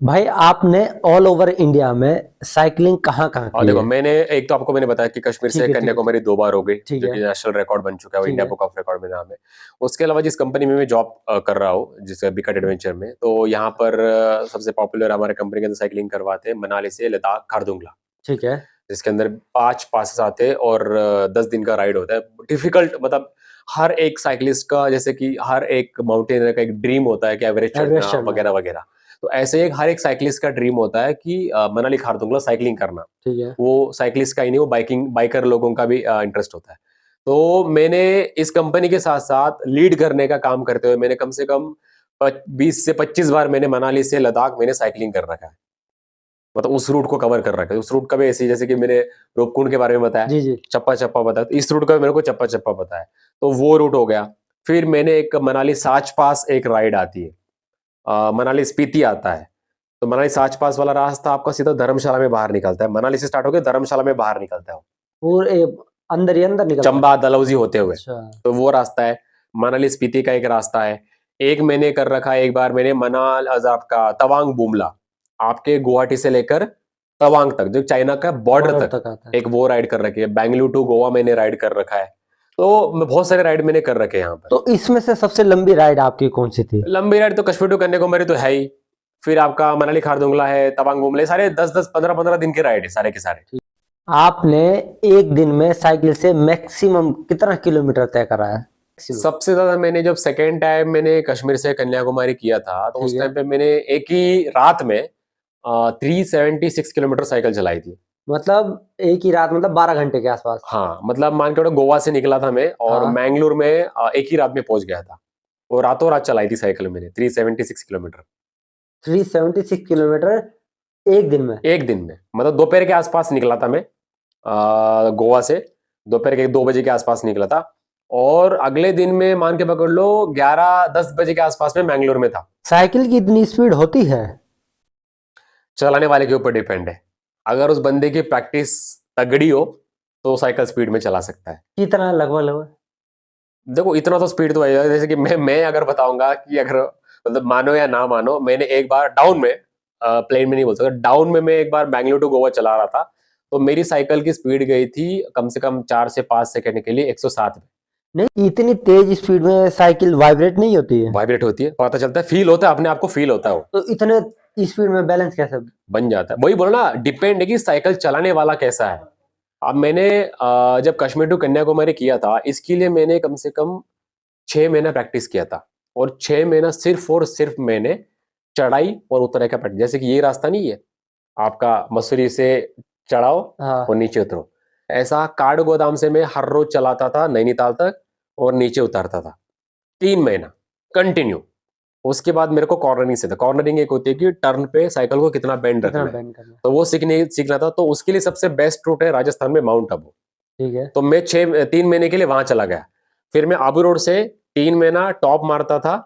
भाई आपने ऑल ओवर इंडिया में साइकिलिंग कहाँ कहाँ और की देखो, है? मैंने एक तो आपको मैंने बताया कि कश्मीर ठीक से है ठीक है कन्याकुमारी 2 बार हो गई, ठीक जो है कि नेशनल रिकॉर्ड बन चुका है, ठीक इंडिया है। बुक ऑफ रिकॉर्ड में नाम है। उसके अलावा जिस कंपनी में मैं जॉब कर रहा हूँ, जिसे बिकट एडवेंचर में, तो यहाँ पर सबसे पॉपुलर हमारे कंपनी के अंदर साइकिलिंग करवाते हैं, मनाली से लद्दाख खारदुंगला, ठीक है। जिसके अंदर 5 पासेस आते हैं और 10 दिन का राइड होता है। डिफिकल्ट, मतलब हर एक साइकिलिस्ट का, जैसे कि हर एक माउंटेनर का एक ड्रीम होता है कि एवरेस्ट चढ़ना एवरेस्ट चढ़ना। वगैरह वगैरह। तो ऐसे एक हर एक साइकिलिस्ट का ड्रीम होता है कि मनाली खारदुंगला साइकिलिंग करना। ठीक है। वो साइकिलिस्ट का ही नहीं, वो बाइकर लोगों का भी इंटरेस्ट होता है। तो मैंने इस कंपनी के साथ साथ लीड करने का काम करते हुए, मैंने कम से कम 20 से 25 बार मैंने मनाली से लद्दाख मैंने साइकिलिंग कर रखा है, मतलब उस रूट को कवर कर रखा है। उस रूट का भी ऐसे ही, जैसे कि मैंने रूपकुंड के बारे में बताया, जी जी। चप्पा चप्पा बताया, तो इस रूट का भी मेरे को चप्पा चप्पा पता है, तो वो रूट हो गया। फिर मैंने एक मनाली साच पास एक राइड आती है, मनाली स्पीति आता है, तो मनाली साच पास वाला रास्ता आपका सीधा धर्मशाला में बाहर निकलता है, मनाली से स्टार्ट होकर धर्मशाला में बाहर निकलता है, पूरे अंदर ही अंदर निकलता है? चंबा डलहौजी होते हुए, अच्छा। तो वो रास्ता है। मनाली स्पीति का एक रास्ता है। एक मैंने कर रखा है, एक बार मैंने मनाल आपका तवांग बुमला, आपके गुवाहाटी से लेकर तवांग तक, जो चाइना का बॉर्डर बॉर्डर तक, तक आता है। एक वो राइड कर रखी है। बैंगलोर टू गोवा मैंने राइड कर रखा है। तो बहुत सारे राइड मैंने कर रखे हैं यहाँ पर। तो इसमें से सबसे लंबी राइड आपकी कौन सी थी? लंबी राइड तो कश्मीर टू कन्याकुमारी तो है ही, फिर आपका मनाली खारदुंगला है, तवांग बुमला, सारे 10-10 15-15 दिन के राइड है सारे के सारे। आपने एक दिन में साइकिल से मैक्सिमम कितना किलोमीटर तय करा है? सबसे ज्यादा मैंने जब सेकेंड टाइम मैंने कश्मीर से कन्याकुमारी किया था, तो उस ठीक है। टाइम पे मैंने एक ही रात में 376 किलोमीटर साइकिल चलाई थी। मतलब एक ही रात, मतलब 12 घंटे के आसपास? हाँ, मतलब मान के चलो, गोवा से निकला था मैं और हाँ। मैंगलोर में एक ही रात में पहुंच गया था। वो रातों रात चलाई थी साइकिल मैंने 376 किलोमीटर 376 किलोमीटर एक दिन में? एक दिन में, मतलब दोपहर के आसपास निकला था मैं गोवा से, दोपहर के 2 बजे के आसपास निकला था, और अगले दिन में मान के पकड़ लो 11-10 बजे के आसपास में मैंगलोर में था। साइकिल की इतनी स्पीड होती है? चलाने वाले के ऊपर डिपेंड है। अगर उस बंदे की प्रैक्टिस तगड़ी हो तो साइकिल स्पीड में चला सकता है। कितना लगभग लगभग? देखो, इतना तो स्पीड तो है, जैसे कि मैं अगर बताऊंगा कि अगर, मतलब मानो या ना मानो, मैंने एक बार डाउन में, प्लेन में नहीं बोल सकता, डाउन में मैं एक बार बैंगलोर टू गोवा चला रहा था, तो मेरी साइकिल की स्पीड गई थी कम से कम 4 से 5 सेकंड के लिए 107 में। नहीं, इतनी तेज स्पीड में साइकिल वाइब्रेट नहीं होती है? वाइब्रेट होती है, पता चलता है, फील होता है, अपने आप को फील होता है, वो तो इतने स्पीड में बैलेंस कैसे? बन जाता है। वही बोलो ना, डिपेंड है कि साइकिल चलाने वाला कैसा है। अब मैंने जब कश्मीर टू कन्याकुमारी किया था, इसके लिए मैंने कम से कम 6 महीना प्रैक्टिस किया था। और 6 महीना सिर्फ और सिर्फ मैंने चढ़ाई और उतराई का प्रैक्टिस, जैसे कि ये रास्ता नहीं है आपका, मसूरी से चढ़ाओ हाँ और नीचे उतरो, ऐसा काठ गोदाम से मैं हर रोज चलाता था नैनीताल तक और नीचे उतारता था 3 महीना कंटिन्यू। उसके बाद मेरे को कॉर्नरिंग से था, कॉर्नरिंग एक होती है कि टर्न पे साइकिल को कितना बेंड कितना रखना है, बैंड करना है। तो वो सीखना था। तो उसके लिए सबसे बेस्ट रूट है राजस्थान में माउंट आबू। ठीक है। तो मैं 3 महीने के लिए वहां चला गया। फिर मैं आबू रोड से 3 महीना टॉप मारता था,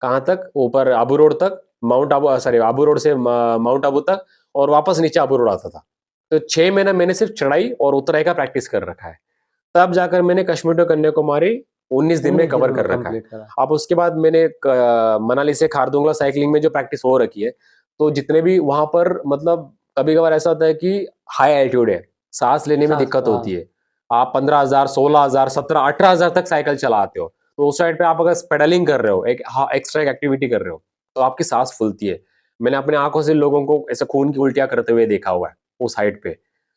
कहाँ तक, ऊपर आबू रोड तक, mount Abu, sorry Abu road से माउंट आबू तक, और वापस नीचे आबू रोड आता था। तो 6 महीना मैंने सिर्फ चढ़ाई और उतराई का प्रैक्टिस कर रखा है। तब जाकर मैंने कश्मीर टू कन्याकुमारी 19 दिन में 19 कवर दिनों कर में रखा है। कंप्लीट करा। अब उसके बाद मैंने मनाली से खारदुंगला साइकिलिंग में जो प्रैक्टिस हो रखी है, तो जितने भी वहां पर मतलब कभी कभार ऐसा होता है कि हाई एल्टीट्यूड है, सांस लेने में सांस दिक्कत हाँ। होती है। आप 15,000, 16,000, 17, 18,000 तक साइकिल चलाते हो, तो उस साइड पे आप अगर पेडलिंग कर रहे हो, एक एक्स्ट्रा एक्टिविटी कर रहे हो, तो आपकी सांस फूलती है। मैंने अपने आंखों से लोगों को ऐसे खून की उल्टियां करते हुए देखा हुआ है उस हाइट पे।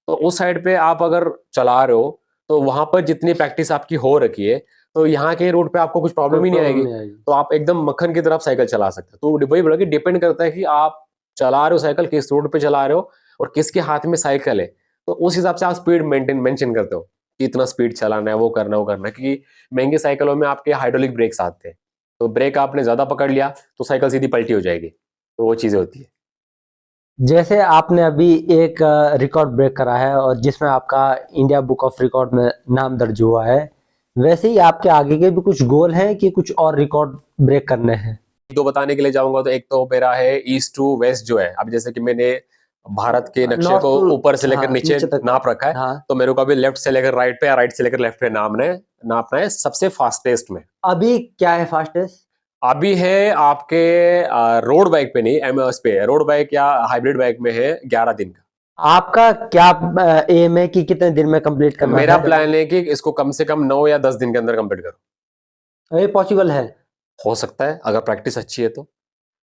तो उस साइड पे आप अगर चला रहे हो, तो वहां पर जितनी प्रैक्टिस आपकी हो रखी है, तो यहाँ के रूट पे आपको कुछ कोई प्रॉब्लम ही नहीं प्रॉब्लम आएगी। नहीं आएगी। तो आप एकदम मक्खन की तरफ साइकिल चला सकते हो। तो वही बोला कि डिपेंड करता है कि आप चला रहे हो साइकिल किस रोड पे चला रहे हो और किसके हाथ में साइकिल है। तो उस हिसाब से आप स्पीड मेंशन करते हो कि इतना स्पीड चलाना है, वो करना है, वो करना है। क्योंकि महंगी साइकिलों में आपके हाइड्रोलिक ब्रेक्स आते हैं, तो ब्रेक आपने ज्यादा पकड़ लिया तो साइकिल सीधी पलटी हो जाएगी। तो वो चीजें होती है। जैसे आपने अभी एक रिकॉर्ड ब्रेक करा है और जिसमें आपका इंडिया बुक ऑफ रिकॉर्ड में नाम दर्ज हुआ है, वैसे ही आपके आगे के भी कुछ गोल हैं कि कुछ और रिकॉर्ड ब्रेक करने हैं? दो बताने के लिए जाऊंगा तो एक तो मेरा है ईस्ट टू वेस्ट जो है। अब जैसे कि मैंने भारत के नक्शे नॉर्थ को टू, ऊपर से लेकर हाँ नीचे नीचे तक। नाप रखा है, हाँ। तो मेरे को अभी लेफ्ट से लेकर राइट पे या राइट से लेकर लेफ्ट पे नापना है सबसे फास्टेस्ट में। अभी क्या है फास्टेस्ट? अभी है आपके रोड बाइक पे नहीं, एमएस पे है, रोड बाइक या हाइब्रिड बाइक में है 11 दिन का। आपका क्या एम है कि कितने दिन में कंप्लीट करना मेरा है? प्लान है कि इसको कम से कम 9 या 10 दिन के अंदर कंप्लीट करूं। ये पॉसिबल है? हो सकता है अगर प्रैक्टिस अच्छी है तो।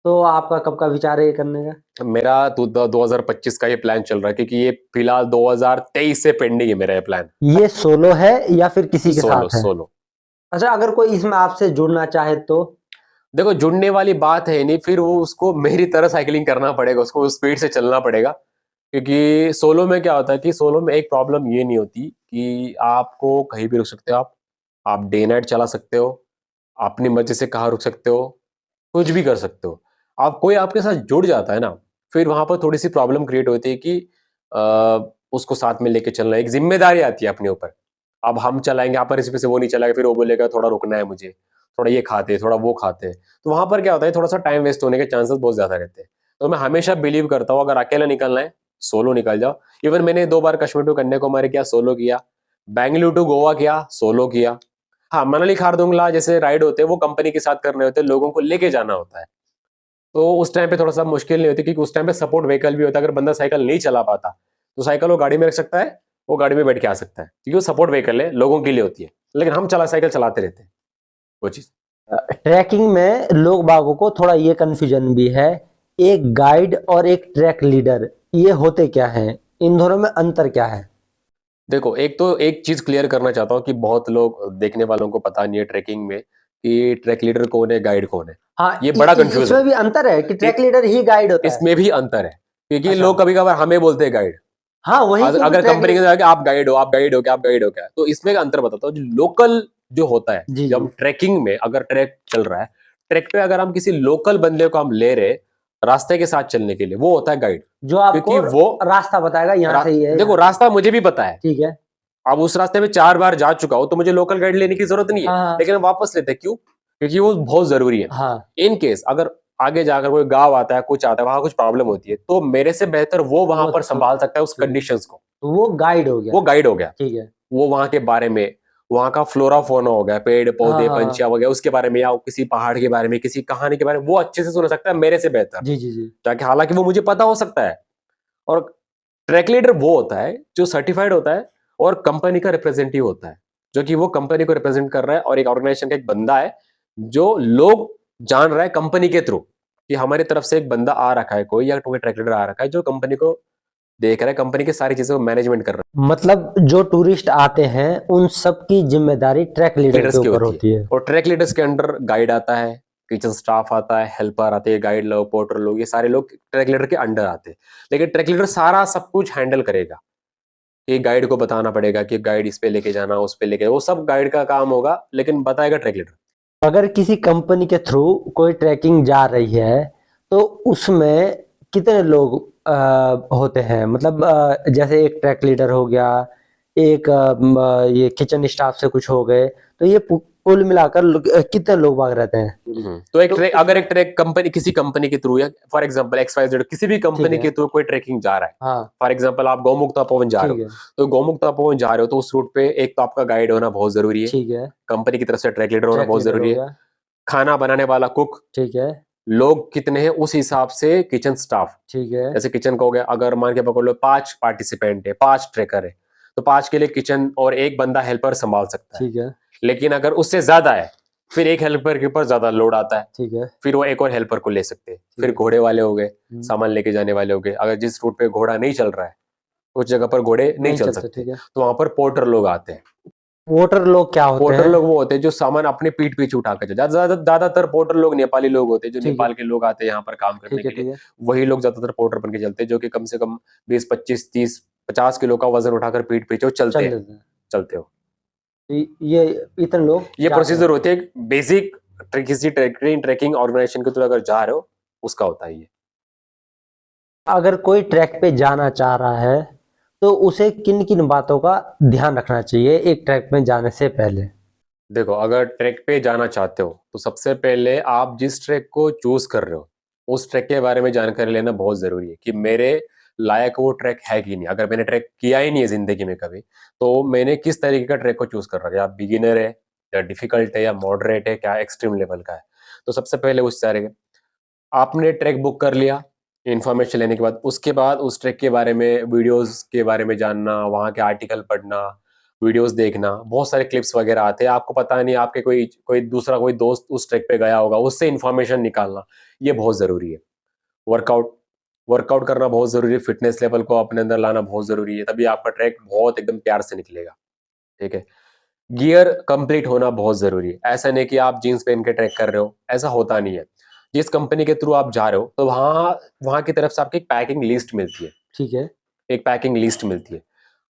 तो आपका कब का विचार है ये करने का? मेरा 2025 का ये प्लान चल रहा है, क्योंकि ये फिलहाल 2023 से पेंडिंग है मेरा ये प्लान। ये सोलो है या फिर किसी के सोलो साथ है? सोलो। अच्छा, अगर कोई इसमें आपसे जुड़ना चाहे तो? देखो जुड़ने वाली बात है नहीं, फिर वो उसको मेरी तरह साइकिलिंग करना पड़ेगा, उसको स्पीड से चलना पड़ेगा। क्योंकि सोलो में क्या होता है कि सोलो में एक प्रॉब्लम ये नहीं होती कि आपको कहीं भी रुक सकते हो, आप डे नाइट चला सकते हो, अपनी मर्जी से कहाँ रुक सकते हो, कुछ भी कर सकते हो। आप कोई आपके साथ जुड़ जाता है ना, फिर वहां पर थोड़ी सी प्रॉब्लम क्रिएट होती है कि उसको साथ में लेके चलना, एक जिम्मेदारी आती है अपने ऊपर। अब हम चलाएंगे यहाँ पर, इस पे से वो नहीं चलाएगा, फिर वो बोलेगा थोड़ा रुकना है मुझे, थोड़ा ये खाते थोड़ा वो खाते, तो वहां पर क्या होता है थोड़ा सा टाइम वेस्ट होने के चांसेस बहुत ज्यादा रहते हैं। तो मैं हमेशा बिलीव करता हूँ अगर अकेला निकलना है सोलो निकल जाओ। इवन मैंने 2 बार कश्मीर टू कन्याकुमारी किया, सोलो किया। बेंगलुरु टू गोवा किया, सोलो किया। हाँ, मनाली खारदुंगला जैसे राइड होते हैं वो कंपनी के साथ करने होते हैं, लोगों को लेके जाना होता है। तो उस टाइम पे थोड़ा सा मुश्किल नहीं होती, क्योंकि उस टाइम पे सपोर्ट व्हीकल भी होता है। अगर बंदा साइकिल नहीं चला पाता तो साइकिल वो गाड़ी में रख सकता है, वो गाड़ी में बैठ के आ सकता है, क्योंकि वो सपोर्ट व्हीकल है, लोगों के लिए होती है। लेकिन हम साइकिल चलाते रहते हैं, वो चीज। ट्रैकिंग में लोग बागों को थोड़ा ये कंफ्यूजन भी है, एक गाइड और एक ट्रैक लीडर, ये होते क्या हैं? इन दोनों में अंतर क्या है? देखो एक तो एक चीज क्लियर करना चाहता हूँ कि बहुत लोग देखने वालों को पता नहीं है ट्रैकिंग में कि ट्रैक लीडर कौन है, गाइड कौन है। हाँ, ये बड़ा कंफ्यूजन इसमें है। भी अंतर है कि ट्रैक एक लीडर ही गाइड होता है? इसमें भी अंतर है, क्योंकि अच्छा। लोग कभी कभार हमें बोलते हैं गाइड। हाँ वही, क्योंकि अगर ट्रैक कंपनी के जाके आप गाइड हो, आप गाइड हो क्या, आप गाइड हो क्या, तो इसमें का अंतर बताता हूँ। जो लोकल जो होता है, जी जब जी। हम ट्रैकिंग में अगर ट्रैक चल रहा है, ट्रैक पे अगर हम किसी लोकल बंदे को हम ले रहे रास्ते के साथ चलने के लिए, वो होता है गाइड। जो आपको क्योंकि वो रास्ता बताएगा, यहाँ से ही है देखो यहाँ। रास्ता मुझे भी पता है, ठीक है। अब उस रास्ते में 4 बार जा चुका हूं, तो मुझे लोकल गाइड लेने की जरूरत नहीं है। हाँ लेकिन हम वापस लेते हैं, क्यों? क्योंकि वो बहुत जरूरी है। हाँ। इन केस अगर आगे जाकर कोई गांव आता है, कुछ आता है, वहां कुछ प्रॉब्लम होती है, तो मेरे से बेहतर वो वहां वो पर संभाल सकता है उस ठीक है। कंडीशंस को। तो वो गाइड हो गया। वो गाइड हो गया। ठीक है। वो वहां के बारे में, वहां का फ्लोरा फोना हो गया, पेड़ हाँ पौधे हाँ हाँ। पंछियां वगैरह, उसके बारे में, या किसी पहाड़ के बारे में, किसी कहानी के बारे में, वो अच्छे से सुन सकता है मेरे से बेहतर। जी जी जी। ताकि हालांकि वो मुझे पता हो सकता है। और ट्रैक लीडर वो होता है जो सर्टिफाइड होता है और कंपनी का रिप्रेजेंटेटिव होता है, जो कि वो कंपनी को रिप्रेजेंट कर रहा है, और एक ऑर्गेनाइजेशन का एक बंदा है जो लोग जान रहा है कंपनी के थ्रू कि हमारी तरफ से एक बंदा आ रखा है कोई, या कोई ट्रैक लीडर आ रखा है जो कंपनी को देख रहा है, कंपनी की सारी चीजों को मैनेजमेंट कर रहा मतलब जो टूरिस्ट आते हैं उन सब की जिम्मेदारी ट्रैक है, लीडर लीडर्स के की ऊपर होती होती है। है। और ट्रैक लीडर्स के अंडर गाइड आता है, किचन स्टाफ आता है, हेल्पर आते हैं, गाइड लोग, पोर्टर लोग, ये सारे लोग ट्रैक लीडर के अंडर आते हैं। लेकिन ट्रैक लीडर सारा सब कुछ हैंडल करेगा। ये गाइड को बताना पड़ेगा कि गाइड इस पे लेके जाना, उस पे लेके, वो सब गाइड का काम होगा, लेकिन बताएगा ट्रैक लीडर। अगर किसी कंपनी के थ्रू कोई ट्रैकिंग जा रही है तो उसमें कितने लोग होते हैं? मतलब जैसे एक ट्रैक लीडर हो गया, एक ये किचन स्टाफ से कुछ हो गए, तो ये कुल मिलाकर कितने लोग भाग रहते हैं? तो एक तो ट्रैक, अगर एक ट्रैक कंपनी, किसी कंपनी के थ्रू, या फॉर एग्जांपल XYZ किसी भी कंपनी है। के थ्रू कोई ट्रैकिंग जा रहा है, हाँ, फॉर एग्जांपल आप गौमुख तपोवन जा रहे ठीक हो, है, तो गौमुख तपोवन जा रहे हो तो उस रूट पे एक तो आपका गाइड होना बहुत जरूरी है, ठीक है। कंपनी की तरफ से ट्रैक लीडर होना ट्रैक बहुत लीडर हो जरूरी है, गया, खाना बनाने वाला कुक, ठीक है, लोग कितने हैं उस हिसाब से किचन स्टाफ। ठीक है, जैसे किचन का हो गया, अगर मान के पकड़ लो 5 पार्टिसिपेंट है, 5 ट्रेकर है, तो 5 के लिए किचन और एक बंदा हेल्पर संभाल सकता है। ठीक है, लेकिन अगर उससे ज्यादा है, फिर एक हेल्पर के ऊपर ज्यादा लोड आता है, ठीक है, फिर वो एक और हेल्पर को ले सकते हैं। फिर है। घोड़े वाले हो गए, हम्म, सामान लेके जाने वाले हो गए, अगर जिस रूट पे घोड़ा नहीं चल रहा है, उस जगह पर घोड़े नहीं नहीं चल चलते, सकते, ठीक है। तो वहां पर पोर्टर लोग आते हैं। वोटर लोग क्या होते पोर्टर हैं? लोग वो होते हैं जो सामान अपने पीठ पीछे उठा कर ज्यादातर पोर्टर लोग नेपाली लोग होते हैं, जो ठीक है, नेपाल के लोग आते हैं यहाँ पर काम करने ठीक है, के लिए। ठीक है। वही लोग ज्यादातर पोर्टर बन के चलते हैं, जो कि कम से कम 20, 25, 30, 50 किलो का वजन उठाकर पीठ पीछे वो चलते चल हैं, देते हैं। चलते हो। ये इतने लोग ये जाते प्रोसीजर हैं। होती है बेसिक, किसी ट्रैकिंग ऑर्गेनाइजेशन के थ्रू अगर जा रहे हो उसका होता है ये। अगर कोई ट्रैक पे जाना चाह रहा है तो उसे किन किन बातों का ध्यान रखना चाहिए एक ट्रैक में जाने से पहले? देखो, अगर ट्रैक पे जाना चाहते हो तो सबसे पहले आप जिस ट्रैक को चूज कर रहे हो उस ट्रैक के बारे में जानकारी लेना बहुत जरूरी है, कि मेरे लायक वो ट्रैक है कि नहीं। अगर मैंने ट्रैक किया ही नहीं है जिंदगी में कभी, तो मैंने किस तरीके का ट्रैक को चूज कर रखा है, या बिगिनर है, या डिफिकल्ट है, या मॉडरेट है, क्या एक्सट्रीम लेवल का है। तो सबसे पहले उस सारे आपने ट्रैक बुक कर लिया, इन्फॉर्मेशन लेने के बाद, उसके बाद उस ट्रैक के बारे में, वीडियोस के बारे में जानना, वहाँ के आर्टिकल पढ़ना, वीडियोस देखना, बहुत सारे क्लिप्स वगैरह आते हैं, आपको पता नहीं, आपके कोई कोई दूसरा कोई दोस्त उस ट्रैक पे गया होगा, उससे इन्फॉर्मेशन निकालना, ये बहुत जरूरी है। वर्कआउट वर्कआउट करना बहुत जरूरी है, फिटनेस लेवल को अपने अंदर लाना बहुत जरूरी है, तभी आपका ट्रैक बहुत एकदम प्यार से निकलेगा। ठीक है। गियर कंप्लीट होना बहुत जरूरी है। ऐसा नहीं कि आप जीन्स पहन के ट्रैक कर रहे हो, ऐसा होता नहीं है। जिस कंपनी के थ्रू आप जा रहे हो तो वहां वहां की तरफ से आपकी एक पैकिंग लिस्ट मिलती है, ठीक है, एक पैकिंग लिस्ट मिलती है,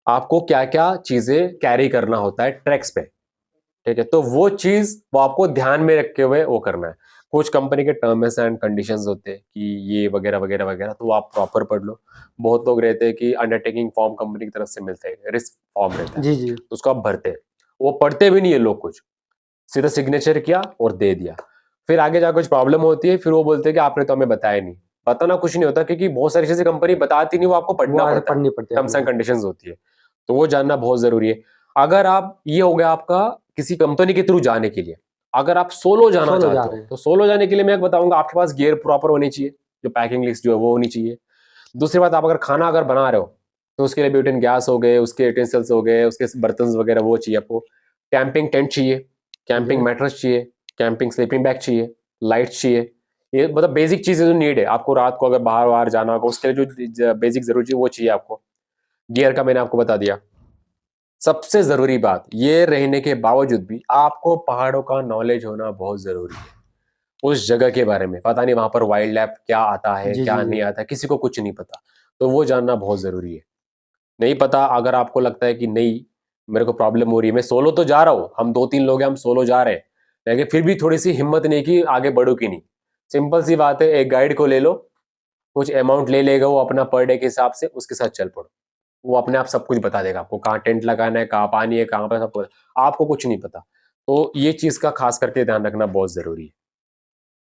आपको क्या क्या चीजें कैरी करना होता है ट्रैक्स पे। ठीक है, तो वो चीज वो आपको ध्यान में रखे हुए वो करना है। कुछ कंपनी के टर्म्स एंड कंडीशंस होते हैं कि ये वगैरह वगैरह वगैरह, तो वो आप प्रॉपर पढ़ लो। बहुत लोग रहते हैं कि अंडरटेकिंग फॉर्म कंपनी की तरफ से मिलता है, रिस्क फॉर्म रहता है, जी, जी। तो उसको आप भरते हैं। वो पढ़ते भी नहीं है लोग, कुछ सीधा सिग्नेचर किया और दे दिया। फिर आगे जाकर कुछ प्रॉब्लम होती है, फिर वो बोलते हैं कि आपने तो हमें बताया नहीं। बताना कुछ नहीं होता, क्योंकि बहुत सारी चीजें कंपनी बताती नहीं, वो आपको वो पढ़ना आगे पड़ता है, पढ़नी पड़ती है टर्म्स अपने एंड को। कंडीशंस होती है, तो वो जानना बहुत जरूरी है। अगर आप, ये हो गया आपका किसी कंपनी के थ्रू जाने के लिए। अगर आप सोलो जाना सोलो जा चाहते रहे हो हैं। तो सोलो जाने के लिए मैं बताऊंगा आपके पास गियर प्रॉपर होनी चाहिए, जो पैकिंग लिस्ट जो है वो होनी चाहिए। दूसरी बात, आप अगर खाना अगर बना रहे हो तो उसके लिए ब्यूटेन गैस हो गए, उसके यूटेंसिल्स हो गए, उसके बर्तन वगैरह वो चाहिए आपको। कैंपिंग टेंट चाहिए, ठीक है, कैंपिंग मैट्रेस चाहिए, कैंपिंग स्लीपिंग बैग चाहिए, लाइट्स चाहिए। ये मतलब बेसिक चीजें जो नीड है आपको, रात को अगर बाहर बाहर जाना होगा उसके लिए जो बेसिक जरूरी है वो चाहिए आपको। गियर का मैंने आपको बता दिया। सबसे जरूरी बात ये रहने के बावजूद भी आपको पहाड़ों का नॉलेज होना बहुत जरूरी है। उस जगह के बारे में पता नहीं वहां पर वाइल्ड लाइफ क्या आता है, जी, क्या जी, नहीं जी। आता है, किसी को कुछ नहीं पता, तो वो जानना बहुत जरूरी है। नहीं पता, अगर आपको लगता है कि नहीं मेरे को प्रॉब्लम हो रही है, मैं सोलो तो जा रहा हूँ, हम 2-3 लोग हैं, हम सोलो जा रहे हैं, लेकिन फिर भी थोड़ी सी हिम्मत नहीं कि आगे बढ़ो कि नहीं। सिंपल सी बात है, एक गाइड को ले लो, कुछ अमाउंट ले लेगा वो अपना पर डे के हिसाब से, उसके साथ चल पड़ो। वो अपने आप सब कुछ बता देगा आपको, कहाँ टेंट लगाना है, कहाँ पानी है, कहाँ पर, सब कुछ। आपको कुछ नहीं पता, तो ये चीज का खास करके ध्यान रखना बहुत जरूरी है।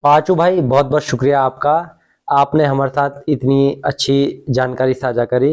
पाचू भाई, बहुत बहुत शुक्रिया आपका। आपने हमारे साथ इतनी अच्छी जानकारी साझा करी।